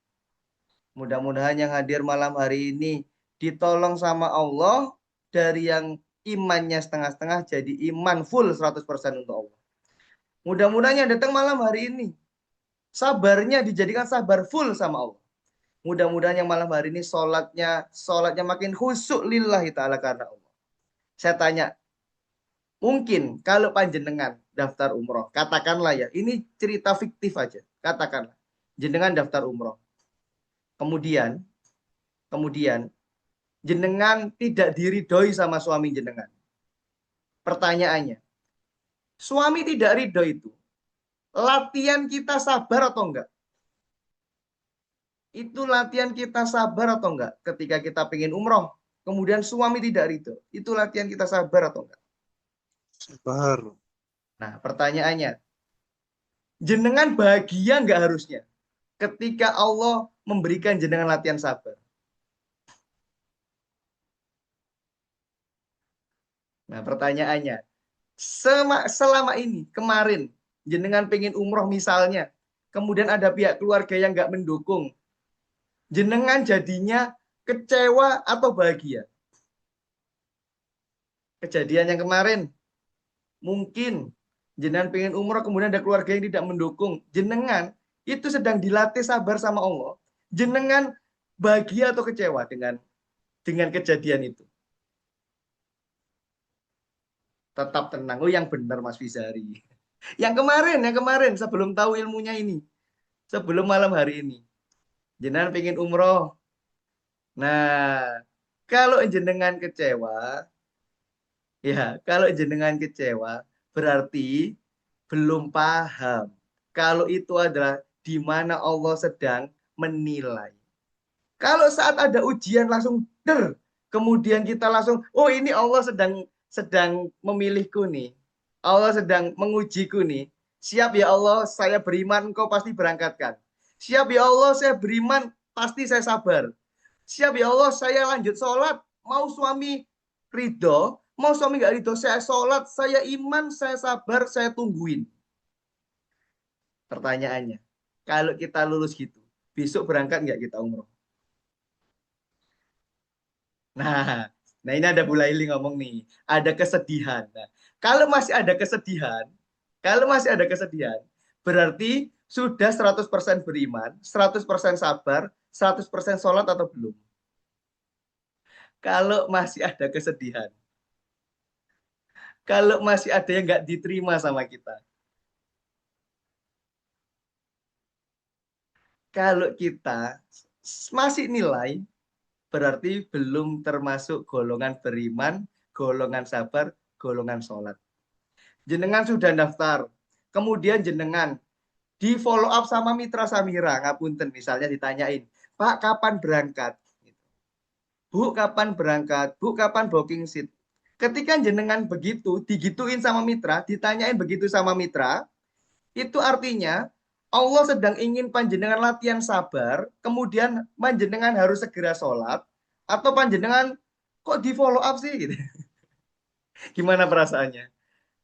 Mudah-mudahan yang hadir malam hari ini ditolong sama Allah dari yang imannya setengah-setengah jadi iman full 100% untuk Allah. Mudah-mudahan yang datang malam hari ini sabarnya dijadikan sabar full sama Allah. Mudah-mudahan yang malam hari ini sholatnya makin khusyuk lillahi ta'ala karena Allah. Saya tanya, mungkin kalau panjenengan daftar umroh, katakanlah ya, ini cerita fiktif aja, katakanlah. Jenengan daftar umroh. Kemudian, kemudian jenengan tidak diridhoi sama suami jenengan. Pertanyaannya, suami tidak ridho itu, latihan kita sabar atau enggak? Itu latihan kita sabar atau enggak? Ketika kita pengen umroh, kemudian suami tidak ridho, itu latihan kita sabar atau enggak? Sabar. Nah, pertanyaannya, jenengan bahagia enggak harusnya ketika Allah memberikan jenengan latihan sabar? Nah, pertanyaannya, selama ini, kemarin, jenengan pengen umroh misalnya, kemudian ada pihak keluarga yang nggak mendukung, jenengan jadinya kecewa atau bahagia? Kejadian yang kemarin, mungkin jenengan pengen umroh, kemudian ada keluarga yang tidak mendukung, jenengan itu sedang dilatih sabar sama Allah, jenengan bahagia atau kecewa dengan kejadian itu? Tetap tenang. Oh, yang benar Mas Fizari. Yang kemarin sebelum tahu ilmunya ini, sebelum malam hari ini. Jenengan pengen umroh. Nah, kalau jenengan kecewa, ya, kalau jenengan kecewa, berarti belum paham. Kalau itu adalah di mana Allah sedang menilai. Kalau saat ada ujian langsung kemudian kita langsung, oh ini Allah sedang sedang memilihku nih. Allah sedang mengujiku nih. Siap ya Allah, saya beriman, engkau pasti berangkatkan. Siap ya Allah, saya beriman, pasti saya sabar. Siap ya Allah, saya lanjut sholat. Mau suami ridho, mau suami nggak ridho, saya sholat, saya iman, saya sabar, saya tungguin. Pertanyaannya, kalau kita lulus gitu, besok berangkat nggak kita umroh? Nah, nah ini ada Bu Laili ngomong nih, ada kesedihan. Nah, kalau masih ada kesedihan, kalau masih ada kesedihan, berarti sudah 100% beriman, 100% sabar, 100% sholat atau belum? Kalau masih ada kesedihan, kalau masih ada yang nggak diterima sama kita, kalau kita masih nilai, berarti belum termasuk golongan beriman, golongan sabar, golongan sholat. Jenengan sudah daftar, kemudian jenengan di follow up sama mitra Samira, ngapunten misalnya ditanyain, Pak kapan berangkat? Bu kapan berangkat? Bu kapan booking seat? Ketika jenengan begitu, digituin sama mitra, ditanyain begitu sama mitra, itu artinya Allah sedang ingin panjenengan latihan sabar, kemudian panjenengan harus segera sholat, atau panjenengan kok di follow up sih? Gitu. Gimana perasaannya?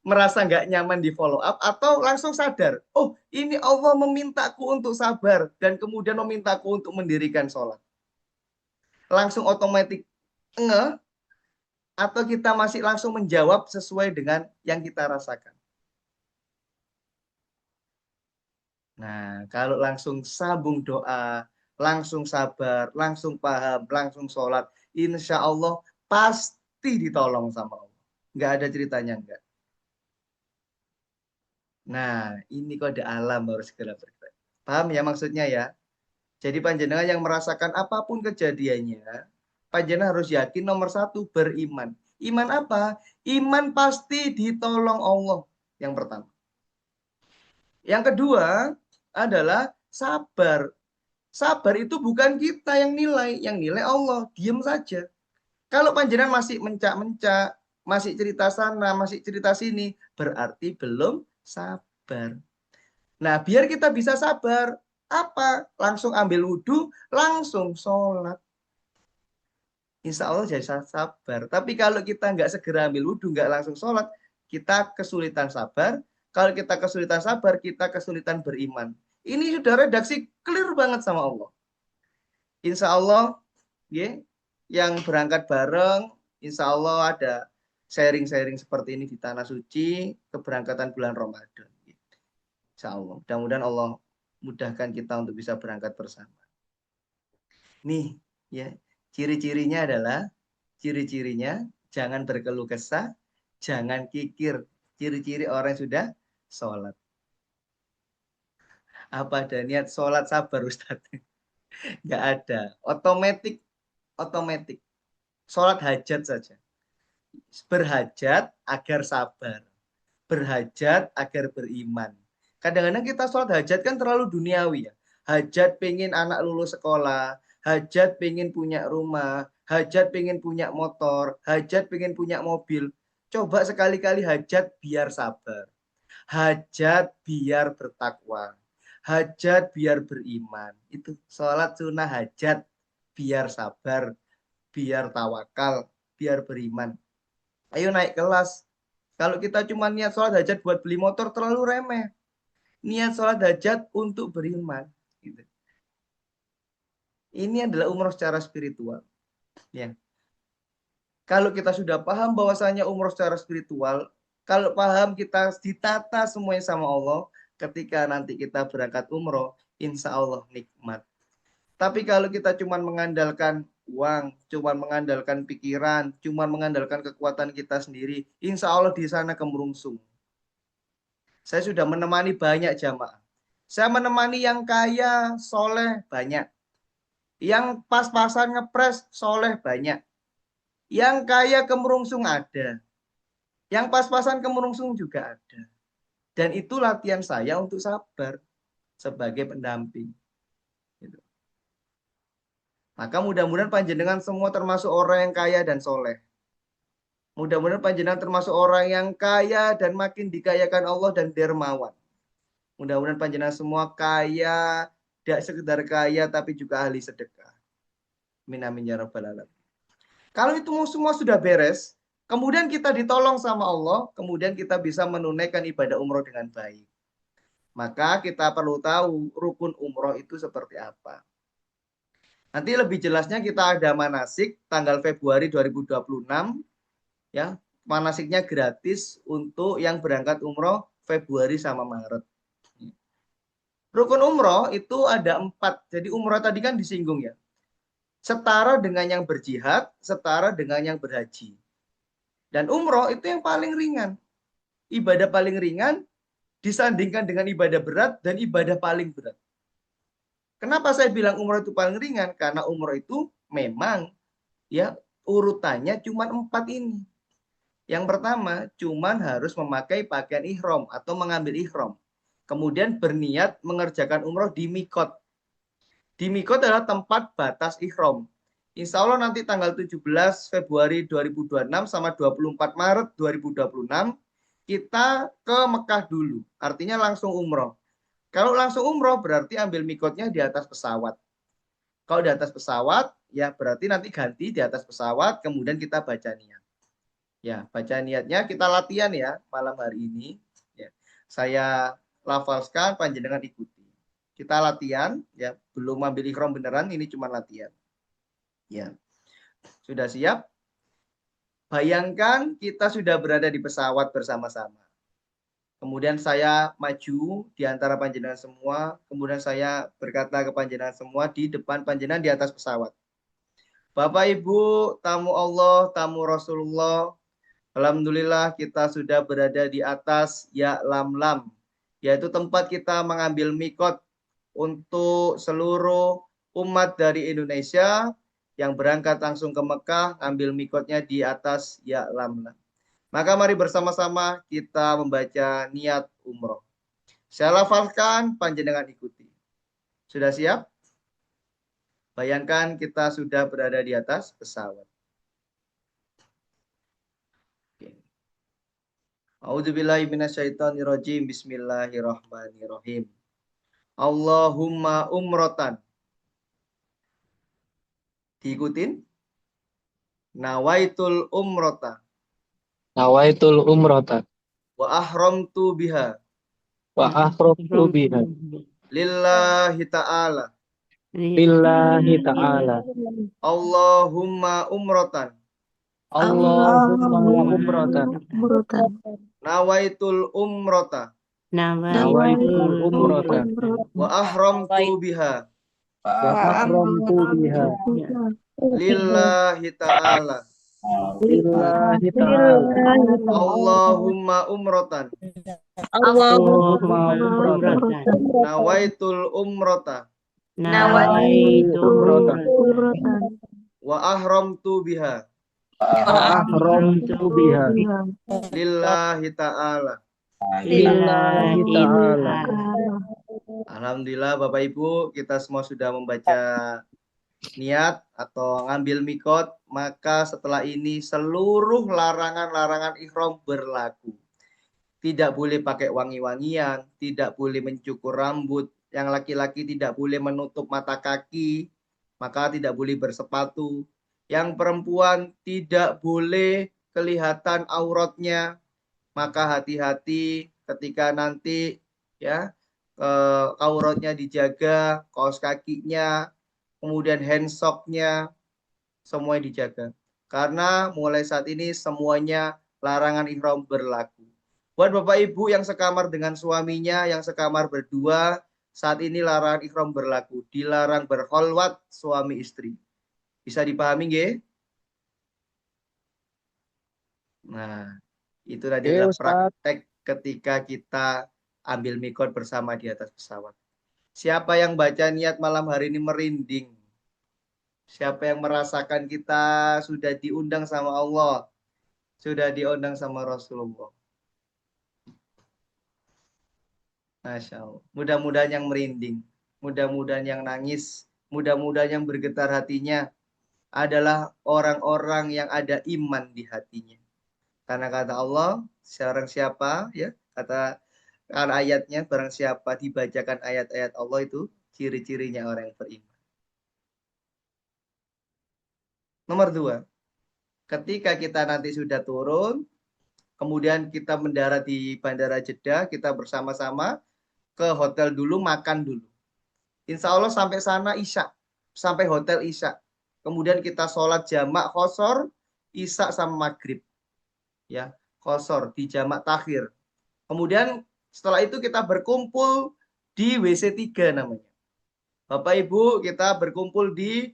merasa nggak nyaman di follow up, atau langsung sadar, oh ini Allah memintaku untuk sabar dan kemudian memintaku untuk mendirikan sholat. Langsung otomatis nge, atau kita masih langsung menjawab sesuai dengan yang kita rasakan. Nah, kalau langsung sambung doa, langsung sabar, langsung paham, langsung sholat, insya Allah pasti ditolong sama Allah. Nggak ada ceritanya, enggak. Nah, ini kode alam harus segera bergerak. Paham ya maksudnya ya? Jadi panjenengan yang merasakan apapun kejadiannya, panjenengan harus yakin nomor satu, beriman. Iman apa? Iman pasti ditolong Allah. Yang pertama. Yang kedua adalah sabar. Sabar itu bukan kita yang nilai Allah. Diam saja. Kalau panjenengan masih mencak-mencak, masih cerita sana, masih cerita sini, berarti belum sabar. Nah, biar kita bisa sabar, apa? Langsung ambil wudhu, langsung sholat. Insya Allah jadi sabar. Tapi kalau kita nggak segera ambil wudhu, nggak langsung sholat, kita kesulitan sabar. Kalau kita kesulitan sabar, kita kesulitan beriman. Ini sudah redaksi clear banget sama Allah. Insya Allah, ya, yang berangkat bareng, insya Allah ada sharing-sharing seperti ini di Tanah Suci, keberangkatan bulan Ramadan. Insya Allah. Mudah-mudahan Allah mudahkan kita untuk bisa berangkat bersama. Nih, ya, ciri-cirinya adalah, ciri-cirinya jangan berkeluh kesah, jangan kikir. Ciri-ciri orang yang sudah sholat. Apa ada niat sholat sabar Ustadz? Nggak ada. Otomatik. Sholat hajat saja. Berhajat agar sabar. Berhajat agar beriman. Kadang-kadang kita sholat hajat kan terlalu duniawi ya. Hajat pengen anak lulus sekolah, hajat pengen punya rumah, hajat pengen punya motor, hajat pengen punya mobil. Coba sekali-kali hajat biar sabar. Hajat biar bertakwa. Hajat biar beriman. Itu sholat sunnah hajat biar sabar, biar tawakal, biar beriman. Ayo naik kelas. Kalau kita cuma niat sholat hajat buat beli motor terlalu remeh. Niat sholat hajat untuk beriman. Gitu. Ini adalah umroh secara spiritual. Ya. Kalau kita sudah paham bahwasanya umroh secara spiritual, kalau paham kita ditata semuanya sama Allah, ketika nanti kita berangkat umroh, insya Allah nikmat. Tapi kalau kita cuma mengandalkan uang, cuma mengandalkan pikiran, cuma mengandalkan kekuatan kita sendiri, insya Allah di sana kemerungsung. Saya sudah menemani banyak jamaah. Saya menemani yang kaya, soleh, banyak. Yang pas-pasan ngepres, soleh, banyak. Yang kaya kemerungsung ada. Yang pas-pasan kemerungsung juga ada. Dan itu latihan saya untuk sabar sebagai pendamping. Gitu. Maka mudah-mudahan panjenengan semua termasuk orang yang kaya dan soleh. Mudah-mudahan panjenengan termasuk orang yang kaya dan makin dikayakan Allah dan dermawan. Mudah-mudahan panjenengan semua kaya, tidak sekedar kaya tapi juga ahli sedekah. Amin amin ya rabbal alamin. Kalau itu semua sudah beres, kemudian kita ditolong sama Allah, kemudian kita bisa menunaikan ibadah umroh dengan baik. Maka kita perlu tahu rukun umroh itu seperti apa. Nanti lebih jelasnya kita ada manasik tanggal Februari 2026, ya. Manasiknya gratis untuk yang berangkat umroh Februari sama Maret. Rukun umroh itu ada 4. Jadi umroh tadi kan disinggung ya. Setara dengan yang berjihad, setara dengan yang berhaji. Dan umroh itu yang paling ringan. Ibadah paling ringan disandingkan dengan ibadah berat dan ibadah paling berat. Kenapa saya bilang umroh itu paling ringan? Karena umroh itu memang ya urutannya cuma 4 ini. Yang pertama, cuman harus memakai pakaian ihram atau mengambil ihram. Kemudian berniat mengerjakan umroh di mikot. Di mikot adalah tempat batas ihram. Insya Allah nanti tanggal 17 Februari 2026 sama 24 Maret 2026 kita ke Mekah dulu. Artinya langsung umroh. Kalau langsung umroh berarti ambil mikotnya di atas pesawat. Kalau di atas pesawat ya berarti nanti ganti di atas pesawat kemudian kita baca niat. Ya, baca niatnya kita latihan ya malam hari ini. Ya. Saya lafalkan, panjenengan ikuti. Kita latihan, ya, belum ambil ikhram beneran, ini cuma latihan. Ya, sudah siap? Bayangkan kita sudah berada di pesawat bersama-sama. Kemudian saya maju di antara panjenengan semua, kemudian saya berkata ke panjenengan semua di depan panjenengan di atas pesawat. Bapak Ibu, tamu Allah, tamu Rasulullah, alhamdulillah kita sudah berada di atas Ya Lam Lam, yaitu tempat kita mengambil mikot untuk seluruh umat dari Indonesia yang berangkat langsung ke Mekah, ambil mikotnya di atas Ya Lam Lam. Maka mari bersama-sama kita membaca niat umroh. Saya lafalkan, panjenengan ikuti. Sudah siap? Bayangkan kita sudah berada di atas pesawat. A'udzubillahi minasyaitonirrajim. Bismillahirrahmanirrahim. Allahumma umrotan. Diikutin. Nawaitul umrota. Nawaitul umrata Wa ahramtu biha. wa ahramtu biha Lillahi ta'ala. lillahi ta'ala. Allahumma umrotan. Allahumma umratan Nawaitul umrota. nawaitul umrata Wa ahramtu biha. wa ahramtu biha Lillahi ta'ala. lillahi ta'ala. Allahumma umrotan. Allahumma umratan Nawaitul umrota. umratan Wa ahramtu biha. wa ahramtu biha Lillahi ta'ala. lillahi ta'ala. Alhamdulillah Bapak Ibu, kita semua sudah membaca niat atau ngambil mikot, maka setelah ini seluruh larangan-larangan ihram berlaku. Tidak boleh pakai wangi-wangian, tidak boleh mencukur rambut, yang laki-laki tidak boleh menutup mata kaki, maka tidak boleh bersepatu. Yang perempuan tidak boleh kelihatan auratnya, maka hati-hati ketika nanti ya auratnya dijaga, kaos kakinya, kemudian handsocknya, semuanya dijaga. Karena mulai saat ini semuanya larangan ihram berlaku. Buat Bapak Ibu yang sekamar dengan suaminya, yang sekamar berdua, saat ini larangan ihram berlaku. Dilarang berkholwat suami istri. Bisa dipahami nggih? Nah, itu tadi adalah Ustaz. praktek ketika kita ambil mikot bersama di atas pesawat. Siapa yang baca niat malam hari ini merinding? Siapa yang merasakan kita sudah diundang sama Allah, sudah diundang sama Rasulullah? Masya Allah. Mudah-mudahan yang merinding, mudah-mudahan yang nangis, mudah-mudahan yang bergetar hatinya adalah orang-orang yang ada iman di hatinya. Karena kata Allah, seorang siapa ya, kata ayatnya, barang siapa dibacakan ayat-ayat Allah itu ciri-cirinya orang yang beriman. Nomor 2, ketika kita nanti sudah turun, kemudian kita mendarat di Bandara Jeddah, kita bersama-sama ke hotel dulu, makan dulu. Insya Allah sampai sana Isya, sampai hotel Isya. Kemudian kita sholat jamak khosor, Isya sama maghrib. Ya, khosor di jamak takhir. Kemudian setelah itu kita berkumpul di WC 3 namanya. Bapak Ibu, kita berkumpul di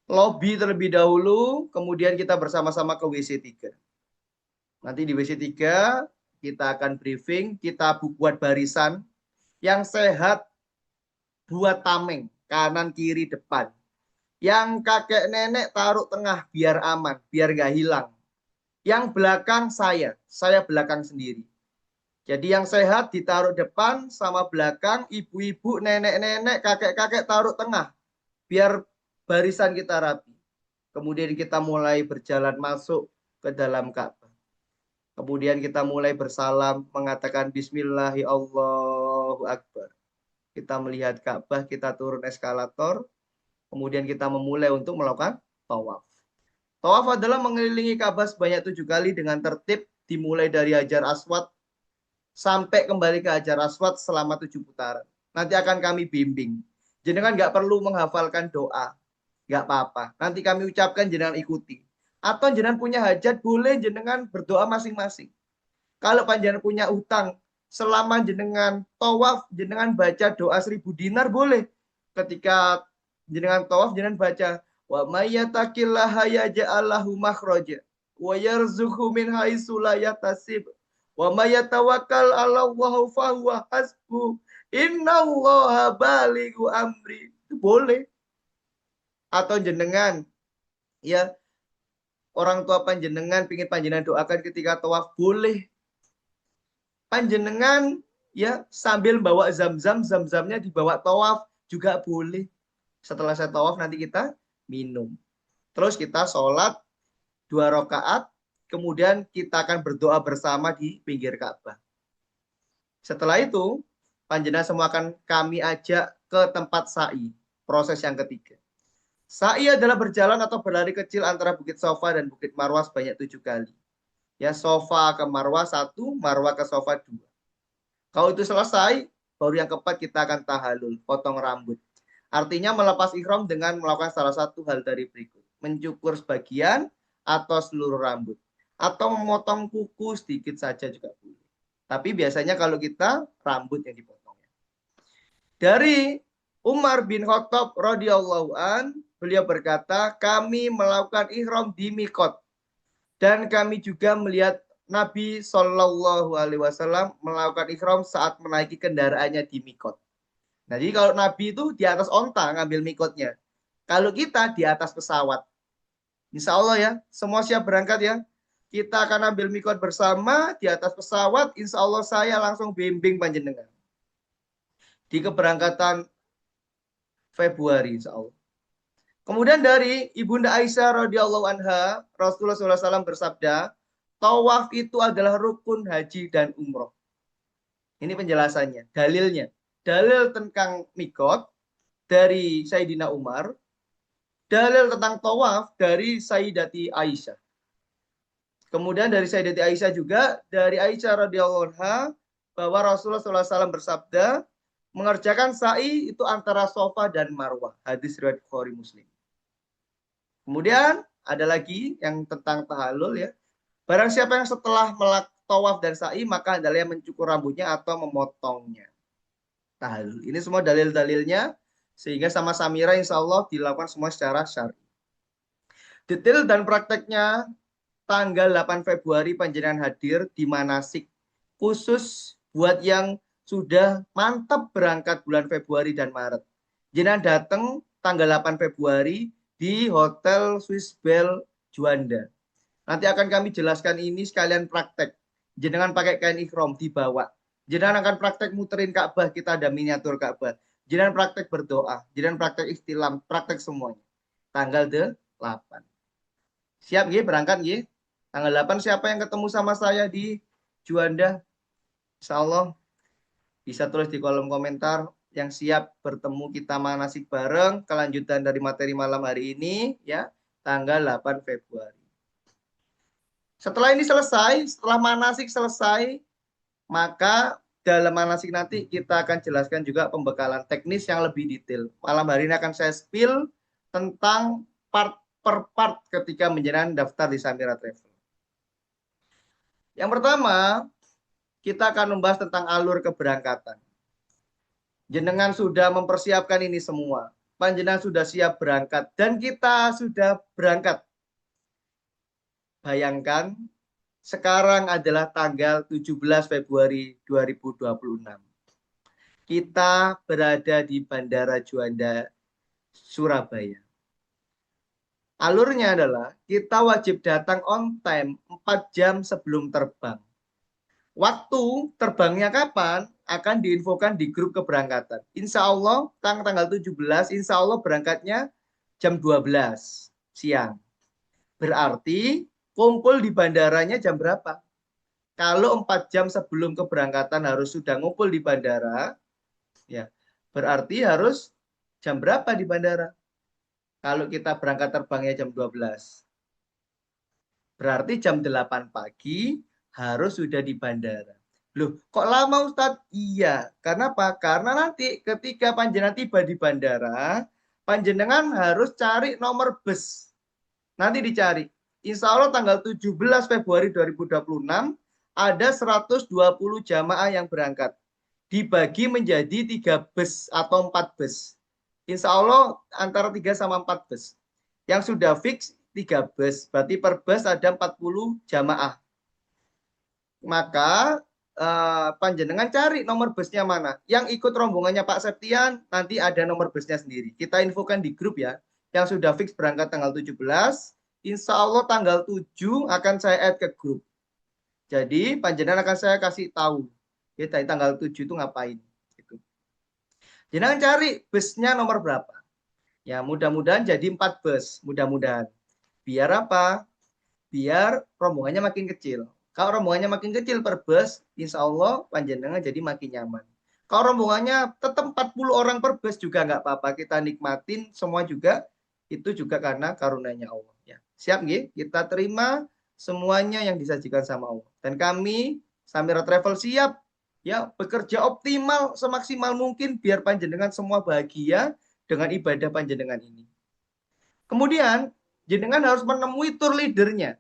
lobby terlebih dahulu, kemudian kita bersama-sama ke WC 3. Nanti di WC 3 kita akan briefing, kita buat barisan yang sehat buat tameng, kanan kiri depan. Yang kakek nenek taruh tengah biar aman, biar gak hilang. Yang belakang saya belakang sendiri. Jadi yang sehat ditaruh depan sama belakang, ibu-ibu, nenek-nenek, kakek-kakek taruh tengah. Biar barisan kita rapi. Kemudian kita mulai berjalan masuk ke dalam Ka'bah. Kemudian kita mulai bersalam, mengatakan Bismillahi Allahu Akbar. Kita melihat Ka'bah, kita turun eskalator, kemudian kita memulai untuk melakukan tawaf. Tawaf adalah mengelilingi Ka'bah sebanyak 7 kali dengan tertib dimulai dari Hajar Aswad sampai kembali ke Hajar Aswad selama 7 putaran. Nanti akan kami bimbing. Jenengan nggak perlu menghafalkan doa, nggak apa-apa. Nanti kami ucapkan, jenengan ikuti. Atau jenengan punya hajat, boleh jenengan berdoa masing-masing. Kalau panjenengan punya utang, selama jenengan tawaf, jenengan baca doa 1000 dinar boleh. Ketika jenengan tawaf, jenengan baca wa mayyattaqillaha yaj'allahu makhraja wa yarzuqhu min haitsu la yahtasib wa mayyatawakkal 'alallahu fahuwa hasbuh innallaha balighu amri. Itu boleh. Atau jenengan ya orang tua panjenengan pingin panjenengan doakan ketika tawaf boleh. Panjenengan ya sambil bawa zam-zamnya dibawa tawaf juga boleh. Setelah saya tawaf nanti kita minum. Terus kita sholat 2 rakaat, kemudian kita akan berdoa bersama di pinggir Ka'bah. Setelah itu, panjenengan semua akan kami ajak ke tempat sa'i, proses yang ketiga. Sa'i adalah berjalan atau berlari kecil antara Bukit Sofa dan Bukit Marwah sebanyak 7 kali. Ya, Sofa ke Marwah 1, Marwah ke Sofa 2. Kalau itu selesai, baru yang keempat kita akan tahalul, potong rambut. Artinya melepas ihram dengan melakukan salah satu hal dari berikut. Mencukur sebagian atau seluruh rambut. Atau memotong kuku sedikit saja juga boleh. Tapi biasanya kalau kita, rambut yang dipotong. Dari Umar bin Khattab radhiyallahu an, beliau berkata, kami melakukan ihram di Mikot. Dan kami juga melihat Nabi Shallallahu Alaihi Wasallam melakukan ihram saat menaiki kendaraannya di Mikot. Nah, jadi kalau Nabi itu di atas onta ngambil mikotnya. Kalau kita di atas pesawat. Insya Allah ya, semua siap berangkat ya. Kita akan ambil mikot bersama di atas pesawat. Insya Allah saya langsung bimbing panjenengan. Di keberangkatan Februari insya Allah. Kemudian dari Ibunda Aisyah radhiyallahu anha, Rasulullah SAW bersabda, tawaf itu adalah rukun haji dan umroh. Ini penjelasannya, dalilnya. Dalil tentang mikot dari Sayyidina Umar, dalil tentang tawaf dari Sayyidati Aisyah. Kemudian dari Sayyidati Aisyah juga, dari Aisyah radhiyallahu anha, bahwa Rasulullah SAW bersabda, mengerjakan sa'i itu antara Sofa dan Marwah. Hadis riwayat Bukhari Muslim. Kemudian ada lagi yang tentang tahallul ya. Barang siapa yang setelah melakukan tawaf dan sa'i, maka adalah yang mencukur rambutnya atau memotongnya. Tahallul. Ini semua dalil-dalilnya, sehingga sama Samira insya Allah dilakukan semua secara syar'i. Detail dan prakteknya, tanggal 8 Februari panjenengan hadir di manasik khusus buat yang sudah mantap berangkat bulan Februari dan Maret. Jenengan datang tanggal 8 Februari di Hotel Swiss Bell Juanda. Nanti akan kami jelaskan ini sekalian praktek. Jenengan pakai kain ihram dibawa. Jenengan akan praktek muterin Ka'bah, kita ada miniatur Ka'bah. Jenengan praktek berdoa, jenengan praktek istilam, praktek semuanya. Tanggal 8. Siap nggih berangkat nggih? Tanggal 8 siapa yang ketemu sama saya di Juanda? Insyaallah bisa tulis di kolom komentar yang siap bertemu kita manasik bareng, kelanjutan dari materi malam hari ini ya, tanggal 8 Februari. Setelah ini selesai, setelah manasik selesai, maka dalam manasik nanti kita akan jelaskan juga pembekalan teknis yang lebih detail. Malam hari ini akan saya spill tentang part per part ketika menjalani daftar di Samira Travel. Yang pertama, kita akan membahas tentang alur keberangkatan. Jenengan sudah mempersiapkan ini semua. Panjenengan sudah siap berangkat dan kita sudah berangkat. Bayangkan sekarang adalah tanggal 17 Februari 2026. Kita berada di Bandara Juanda, Surabaya. Alurnya adalah kita wajib datang on time 4 jam sebelum terbang. Waktu terbangnya kapan akan diinfokan di grup keberangkatan. Insya Allah tanggal 17, insya Allah berangkatnya jam 12 siang. Berarti kumpul di bandaranya jam berapa? Kalau 4 jam sebelum keberangkatan harus sudah ngumpul di bandara, ya berarti harus jam berapa di bandara? Kalau kita berangkat terbangnya jam 12. Berarti jam 8 pagi harus sudah di bandara. Loh, kok lama Ustadz? Iya, karena apa? Karena nanti ketika panjenengan tiba di bandara, panjenengan harus cari nomor bus. Nanti dicari. Insya Allah tanggal 17 Februari 2026 ada 120 jamaah yang berangkat. Dibagi menjadi 3 bus atau 4 bus. Insya Allah antara 3 sama 4 bus. Yang sudah fix 3 bus. Berarti per bus ada 40 jamaah. Maka panjenengan cari nomor busnya mana. Yang ikut rombongannya Pak Septian, nanti ada nomor busnya sendiri. Kita infokan di grup ya. Yang sudah fix berangkat tanggal 17, insya Allah tanggal 7 akan saya add ke grup. Jadi panjenengan akan saya kasih tahu. Ya, tanggal 7 itu ngapain. Gitu. Jangan cari busnya nomor berapa. Ya, mudah-mudahan jadi 4 bus. Mudah-mudahan. Biar apa? Biar rombongannya makin kecil. Kalau rombongannya makin kecil per bus, insya Allah panjenengan jadi makin nyaman. Kalau rombongannya tetap 40 orang per bus juga nggak apa-apa. Kita nikmatin semua juga. Itu juga karena karunia Allah. Ya. Siap nggih? Kita terima semuanya yang disajikan sama Allah. Dan kami, Samira Travel siap ya bekerja optimal semaksimal mungkin biar panjenengan semua bahagia dengan ibadah panjenengan ini. Kemudian, jenengan harus menemui tour leadernya.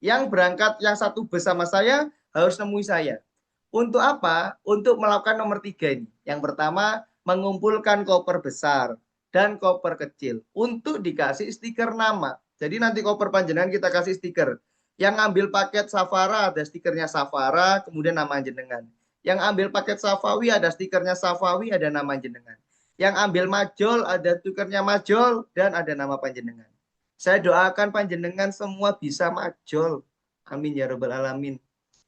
Yang berangkat yang satu bersama saya harus nemui saya. Untuk apa? Untuk melakukan nomor 3 ini. Yang pertama, mengumpulkan koper besar dan koper kecil untuk dikasih stiker nama. Jadi nanti koper panjenengan kita kasih stiker. Yang ambil paket Safara ada stikernya Safara, kemudian nama jenengan. Yang ambil paket Safawi ada stikernya Safawi, ada nama jenengan. Yang ambil Majol ada stikernya Majol dan ada nama panjenengan. Saya doakan panjenengan semua bisa majol. Amin ya rabbal alamin.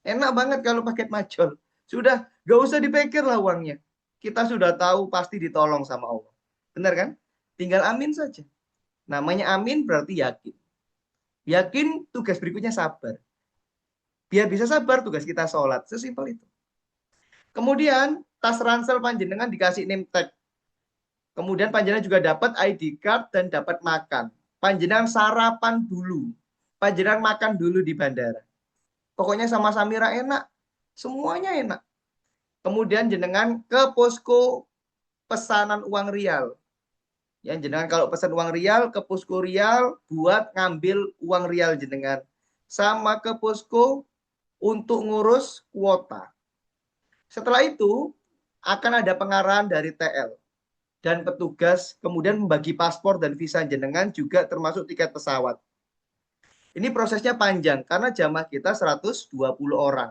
Enak banget kalau paket majol. Sudah, gak usah dipikir lah uangnya. Kita sudah tahu pasti ditolong sama Allah. Benar kan? Tinggal amin saja. Namanya amin berarti yakin. Yakin tugas berikutnya sabar. Biar bisa sabar tugas kita sholat. Sesimpel itu. Kemudian tas ransel panjenengan dikasih name tag. Kemudian panjenengan juga dapat ID card dan dapat makan. Panjenengan sarapan dulu. Panjenengan makan dulu di bandara. Pokoknya sama Samira enak. Semuanya enak. Kemudian jenengan ke posko pesanan uang rial. Ya, jenengan kalau pesan uang rial ke posko rial buat ngambil uang rial jenengan. Sama ke posko untuk ngurus kuota. Setelah itu akan ada pengarahan dari TL dan petugas kemudian membagi paspor dan visa jenengan juga termasuk tiket pesawat. Ini prosesnya panjang karena jamaah kita 120 orang.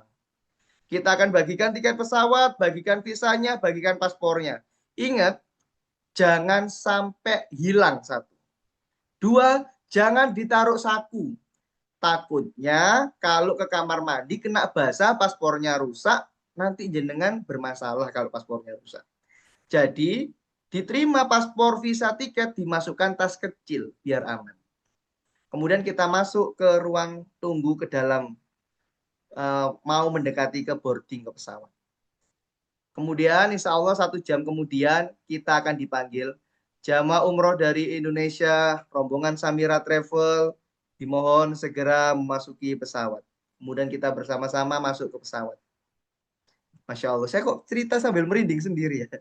Kita akan bagikan tiket pesawat, bagikan visanya, bagikan paspornya. Ingat, jangan sampai hilang satu. 2, jangan ditaruh saku. Takutnya kalau ke kamar mandi kena basah, paspornya rusak, nanti jenengan bermasalah kalau paspornya rusak. Jadi, diterima paspor, visa, tiket, dimasukkan tas kecil biar aman. Kemudian kita masuk ke ruang tunggu ke dalam, mau mendekati ke boarding ke pesawat. Kemudian insya Allah 1 jam kemudian kita akan dipanggil jamaah umroh dari Indonesia, rombongan Samira Travel, dimohon segera memasuki pesawat. Kemudian kita bersama-sama masuk ke pesawat. Masya Allah, saya kok cerita sambil merinding sendiri ya.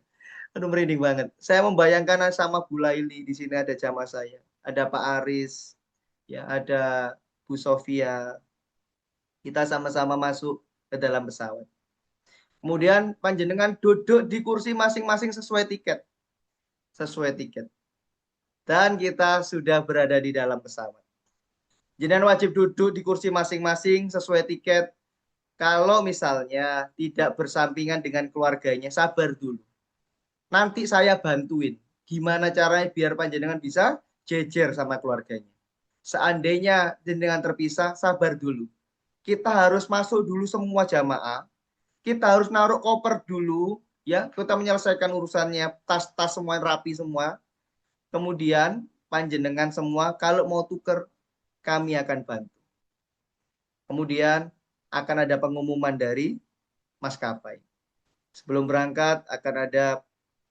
Aduh merinding banget. Saya membayangkan sama Bu Laili, di sini ada jamaah saya. Ada Pak Aris, ya ada Bu Sofia. Kita sama-sama masuk ke dalam pesawat. Kemudian panjenengan duduk di kursi masing-masing sesuai tiket. Sesuai tiket. Dan kita sudah berada di dalam pesawat. Jenengan wajib duduk di kursi masing-masing sesuai tiket. Kalau misalnya tidak bersampingan dengan keluarganya, sabar dulu. Nanti saya bantuin. Gimana caranya biar panjenengan bisa jejer sama keluarganya. Seandainya jenengan terpisah, sabar dulu. Kita harus masuk dulu semua jamaah. Kita harus naruh koper dulu, ya. Kita menyelesaikan urusannya, tas-tas semua rapi semua. Kemudian panjenengan semua kalau mau tuker, kami akan bantu. Kemudian akan ada pengumuman dari maskapai. Sebelum berangkat akan ada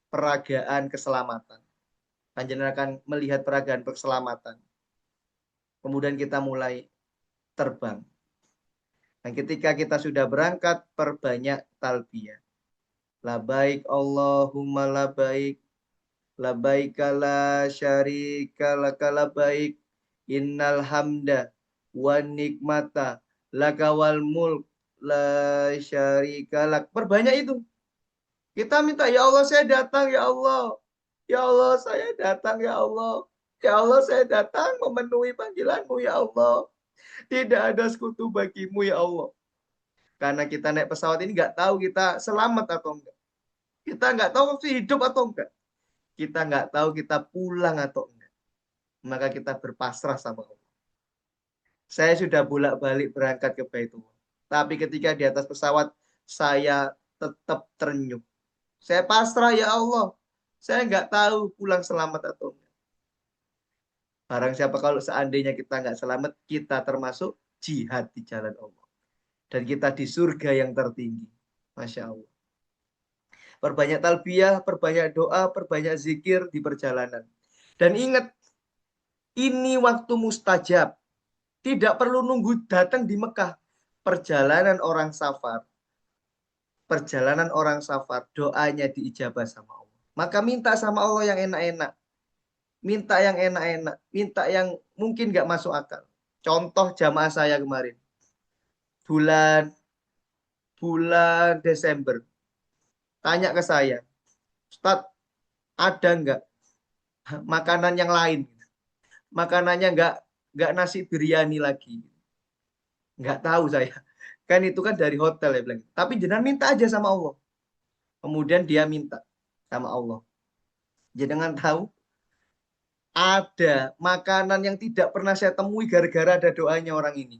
peragaan keselamatan. Panjenengan akan melihat peragaan keselamatan. Kemudian kita mulai terbang. Dan ketika kita sudah berangkat, perbanyak talbiyah. Labaik Allahumma labaik, labaik la syarika laka labaik, innal hamda wa nikmata laka wal mulk la syarika lak. Perbanyak itu. Kita minta, ya Allah saya datang, ya Allah. Ya Allah saya datang, ya Allah. Ya Allah saya datang memenuhi panggilanmu, ya Allah. Tidak ada sekutu bagimu, ya Allah. Karena kita naik pesawat ini nggak tahu kita selamat atau enggak. Kita nggak tahu masih hidup atau enggak. Kita nggak tahu kita pulang atau enggak. Maka kita berpasrah sama Allah. Saya sudah bolak-balik berangkat ke Baitullah. Tapi ketika di atas pesawat, saya tetap terenyuh. Saya pasrah, ya Allah. Saya nggak tahu pulang selamat atau enggak. Barang siapa kalau seandainya kita nggak selamat, kita termasuk jihad di jalan Allah. Dan kita di surga yang tertinggi. Masya Allah. Perbanyak talbiyah, perbanyak doa, perbanyak zikir di perjalanan. Dan ingat, ini waktu mustajab. Tidak perlu nunggu datang di Mekah. Perjalanan orang safar. Perjalanan orang safar, doanya diijabah sama Allah. Maka minta sama Allah yang enak-enak. Minta yang enak-enak. Minta yang mungkin nggak masuk akal. Contoh jamaah saya kemarin. Bulan Desember. Tanya ke saya, Ustadz, ada nggak makanan yang lain? Makanannya nggak nasi biryani lagi. Nggak tahu saya. Kan itu kan dari hotel ya bilang. Tapi jenengan minta aja sama Allah. Kemudian dia minta sama Allah. Jenengan tahu ada makanan yang tidak pernah saya temui gara-gara ada doanya orang ini.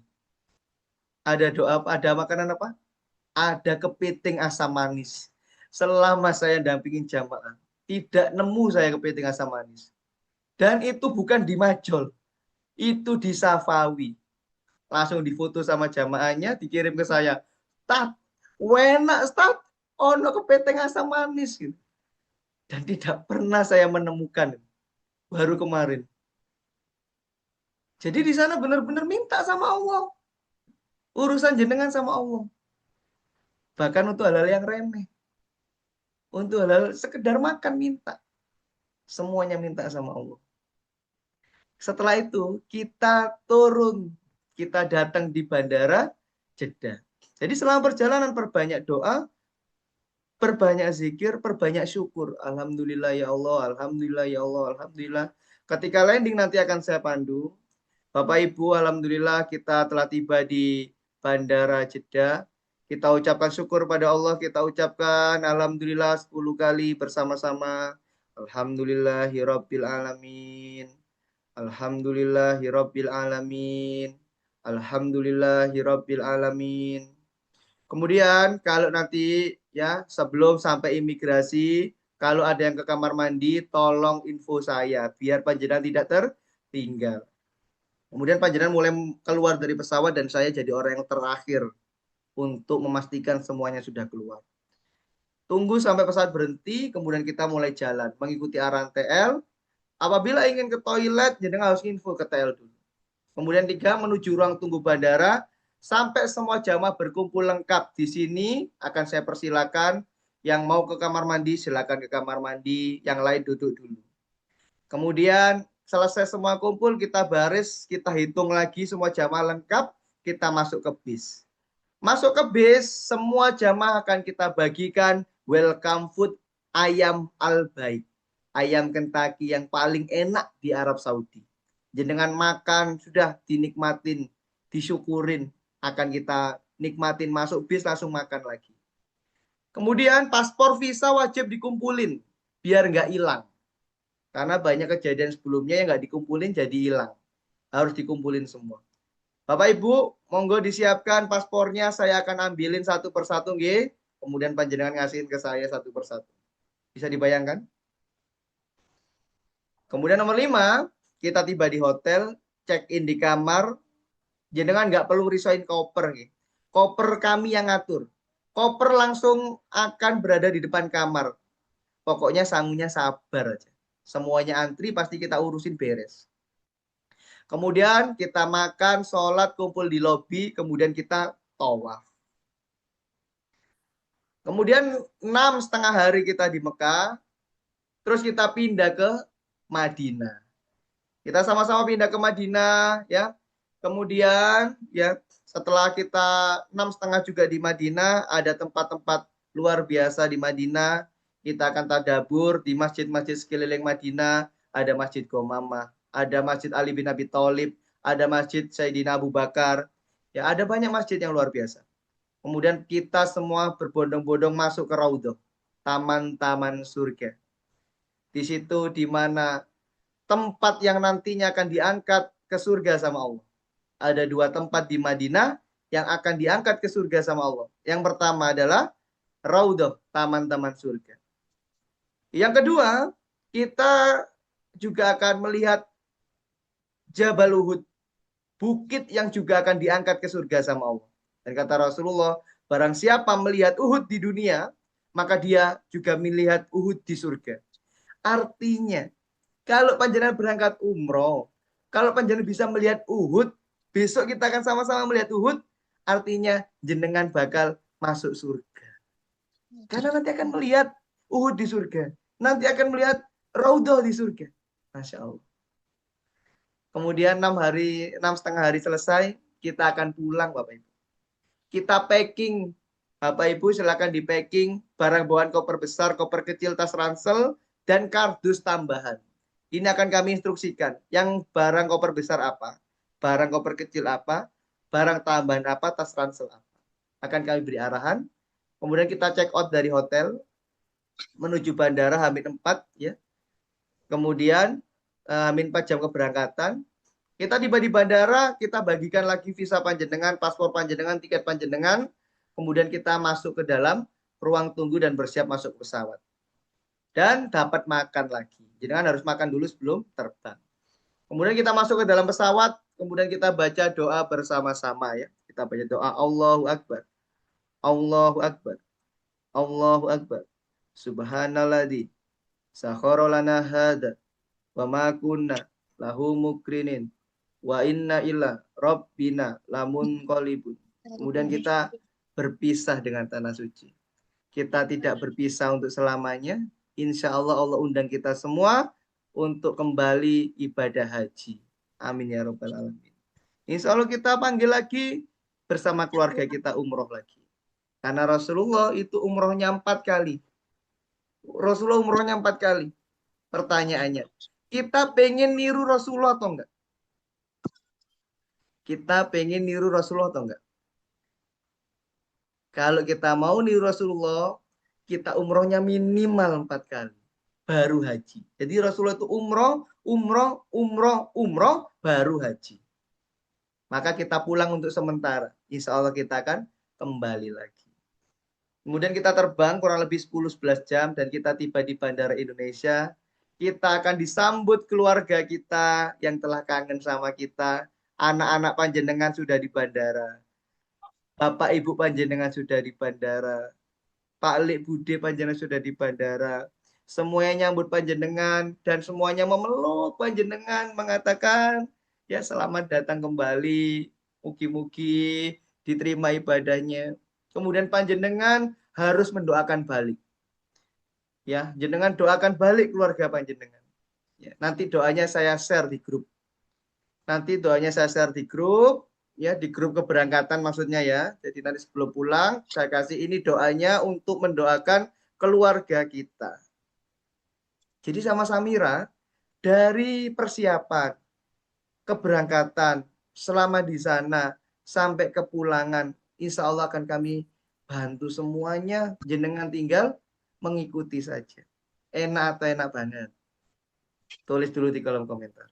Ada doa, ada makanan apa? Ada kepiting asam manis. Selama saya dampingin jamaah, tidak nemu saya kepiting asam manis. Dan itu bukan di Majol, itu di Safawi. Langsung difoto sama jamaahnya, dikirim ke saya. Tat, enak, Tat. Ono kepiting asam manis. Gitu. Dan tidak pernah saya menemukan. Baru kemarin. Jadi di sana benar-benar minta sama Allah. Urusan jenengan sama Allah. Bahkan untuk hal-hal yang remeh. Untuk hal-hal sekedar makan minta. Semuanya minta sama Allah. Setelah itu kita turun. Kita datang di bandara Jeddah. Jadi selama perjalanan perbanyak doa, perbanyak zikir, perbanyak syukur. Alhamdulillah ya Allah, Alhamdulillah ya Allah, Alhamdulillah. Ketika landing nanti akan saya pandu. Bapak Ibu, Alhamdulillah kita telah tiba di Bandara Jeddah. Kita ucapkan syukur pada Allah, kita ucapkan Alhamdulillah 10 kali bersama-sama. Alhamdulillahirabbil alamin. Alhamdulillahirabbil alamin. Alhamdulillahirabbil alamin. Kemudian kalau nanti ya sebelum sampai imigrasi, kalau ada yang ke kamar mandi, tolong info saya biar panjenengan tidak tertinggal. Kemudian panjenengan mulai keluar dari pesawat dan saya jadi orang yang terakhir untuk memastikan semuanya sudah keluar. Tunggu sampai pesawat berhenti, kemudian kita mulai jalan mengikuti arahan TL. Apabila ingin ke toilet, jenengan harus info ke TL dulu. Kemudian 3, menuju ruang tunggu bandara. Sampai semua jamaah berkumpul lengkap di sini, akan saya persilakan. Yang mau ke kamar mandi, silakan ke kamar mandi. Yang lain duduk dulu. Kemudian selesai semua kumpul, kita baris, kita hitung lagi semua jamaah lengkap, kita masuk ke bis. Masuk ke bis, semua jamaah akan kita bagikan welcome food ayam al-baik. Ayam Kentucky yang paling enak di Arab Saudi. Jenengan makan, sudah dinikmatin, disyukurin, akan kita nikmatin masuk bis langsung makan lagi. Kemudian paspor visa wajib dikumpulin, biar nggak hilang. Karena banyak kejadian sebelumnya yang nggak dikumpulin jadi hilang. Harus dikumpulin semua. Bapak Ibu, monggo disiapkan paspornya. Saya akan ambilin satu persatu, nggih. Kemudian panjenengan ngasihin ke saya satu persatu. Bisa dibayangkan? Kemudian nomor 5, kita tiba di hotel, check in di kamar. Jenengan nggak perlu risoin koper, nggih. Koper kami yang ngatur. Koper langsung akan berada di depan kamar. Pokoknya sangunya sabar aja. Semuanya antri pasti kita urusin beres. Kemudian kita makan, sholat, kumpul di lobi, kemudian kita tawaf. Kemudian 6,5 hari kita di Mekah, terus kita pindah ke Madinah. Kita sama-sama pindah ke Madinah, ya. Kemudian, ya, setelah kita 6,5 juga di Madinah, ada tempat-tempat luar biasa di Madinah. Kita akan tadabur di masjid-masjid sekeliling Madinah. Ada Masjid Gomamah, ada Masjid Ali bin Abi Thalib, ada Masjid Sayyidina Abu Bakar. Ya, ada banyak masjid yang luar biasa. Kemudian kita semua berbondong-bondong masuk ke Raudhah, taman-taman surga. Di situ di mana tempat yang nantinya akan diangkat ke surga sama Allah. Ada 2 tempat di Madinah yang akan diangkat ke surga sama Allah. Yang pertama adalah Raudhah, taman-taman surga. Yang kedua, kita juga akan melihat Jabal Uhud, bukit yang juga akan diangkat ke surga sama Allah. Dan kata Rasulullah, barang siapa melihat Uhud di dunia, maka dia juga melihat Uhud di surga. Artinya, kalau panjenengan berangkat umroh, kalau panjenengan bisa melihat Uhud, besok kita akan sama-sama melihat Uhud, artinya jenengan bakal masuk surga. Karena nanti akan melihat Uhud di surga. Nanti akan melihat Raudhah di surga. Masya Allah. Kemudian 6,5 hari selesai, kita akan pulang Bapak Ibu. Kita packing, Bapak Ibu silakan di packing, barang bawaan koper besar, koper kecil, tas ransel, dan kardus tambahan. Ini akan kami instruksikan. Yang barang koper besar apa, barang koper kecil apa, barang tambahan apa, tas ransel apa. Akan kami beri arahan. Kemudian kita check out dari hotel, menuju bandara H-4, ya. Kemudian H-4 jam keberangkatan. Kita tiba di bandara, kita bagikan lagi visa panjenengan, paspor panjenengan, tiket panjenengan. Kemudian kita masuk ke dalam ruang tunggu dan bersiap masuk pesawat. Dan dapat makan lagi. Jenengan harus makan dulu sebelum terbang. Kemudian kita masuk ke dalam pesawat, kemudian kita baca doa bersama-sama, ya. Kita baca doa Allahu Akbar. Allahu Akbar. Allahu Akbar. Subhanalladzi sakhara lana hada wa ma kunna lahu mukrinin wa inna illa rabbina lamunqalibun. Kemudian kita berpisah dengan tanah suci. Kita tidak berpisah untuk selamanya. Insya Allah Allah undang kita semua untuk kembali ibadah haji. Amin ya rabbal alamin. Insya Allah kita panggil lagi bersama keluarga kita umroh lagi. Karena Rasulullah itu umrohnya 4 kali. Rasulullah umrohnya 4 kali. Pertanyaannya, kita pengen niru Rasulullah atau enggak? Kita pengen niru Rasulullah atau enggak? Kalau kita mau niru Rasulullah, kita umrohnya minimal 4 kali. Baru haji. Jadi Rasulullah itu umroh, umroh, umroh, umroh, baru haji. Maka kita pulang untuk sementara. Insya Allah kita akan kembali lagi. Kemudian kita terbang kurang lebih 10-11 jam dan kita tiba di Bandara Indonesia. Kita akan disambut keluarga kita yang telah kangen sama kita. Anak-anak panjenengan sudah di bandara. Bapak Ibu panjenengan sudah di bandara. Pak Lik Bude panjenengan sudah di bandara. Semuanya nyambut panjenengan dan semuanya memeluk panjenengan, mengatakan, ya selamat datang kembali. Mugi-mugi diterima ibadahnya. Kemudian panjenengan harus mendoakan balik. Ya, jenengan doakan balik keluarga panjenengan. Ya, nanti doanya saya share di grup. Nanti doanya saya share di grup, ya di grup keberangkatan maksudnya ya. Jadi nanti sebelum pulang saya kasih ini doanya untuk mendoakan keluarga kita. Jadi sama Samira dari persiapan keberangkatan selama di sana sampai kepulangan, insya Allah akan kami bantu semuanya. Jenengan tinggal mengikuti saja. Enak atau enak banget? Tulis dulu di kolom komentar.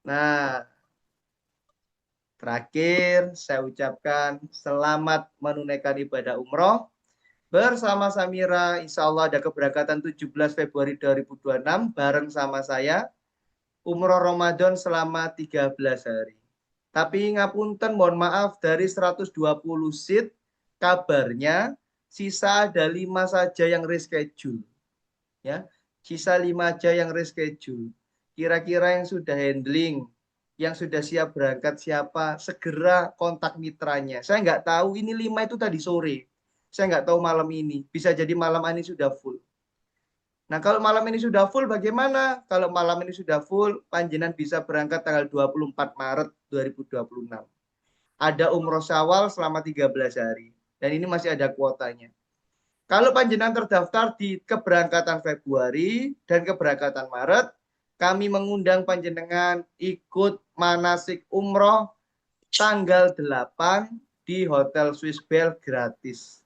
Nah, terakhir saya ucapkan selamat menunaikan ibadah umroh bersama Samira. Insya Allah ada keberangkatan 17 Februari 2026 bareng sama saya. Umroh Ramadan selama 13 hari. Tapi ngapunten, mohon maaf, dari 120 seat kabarnya sisa ada 5 saja yang reschedule. Ya, sisa 5 aja yang reschedule. kira-kira yang sudah handling, yang sudah siap berangkat siapa, segera kontak mitranya. Saya nggak tahu ini 5 itu tadi sore. Saya nggak tahu malam ini. Bisa jadi malam ini sudah full. Nah, kalau malam ini sudah full bagaimana? Kalau malam ini sudah full, panjenengan bisa berangkat tanggal 24 Maret 2026. Ada umroh Syawal selama 13 hari. Dan ini masih ada kuotanya. Kalau panjenengan terdaftar di keberangkatan Februari dan keberangkatan Maret, kami mengundang panjenengan ikut manasik umroh tanggal 8 di Hotel Swiss Bell gratis.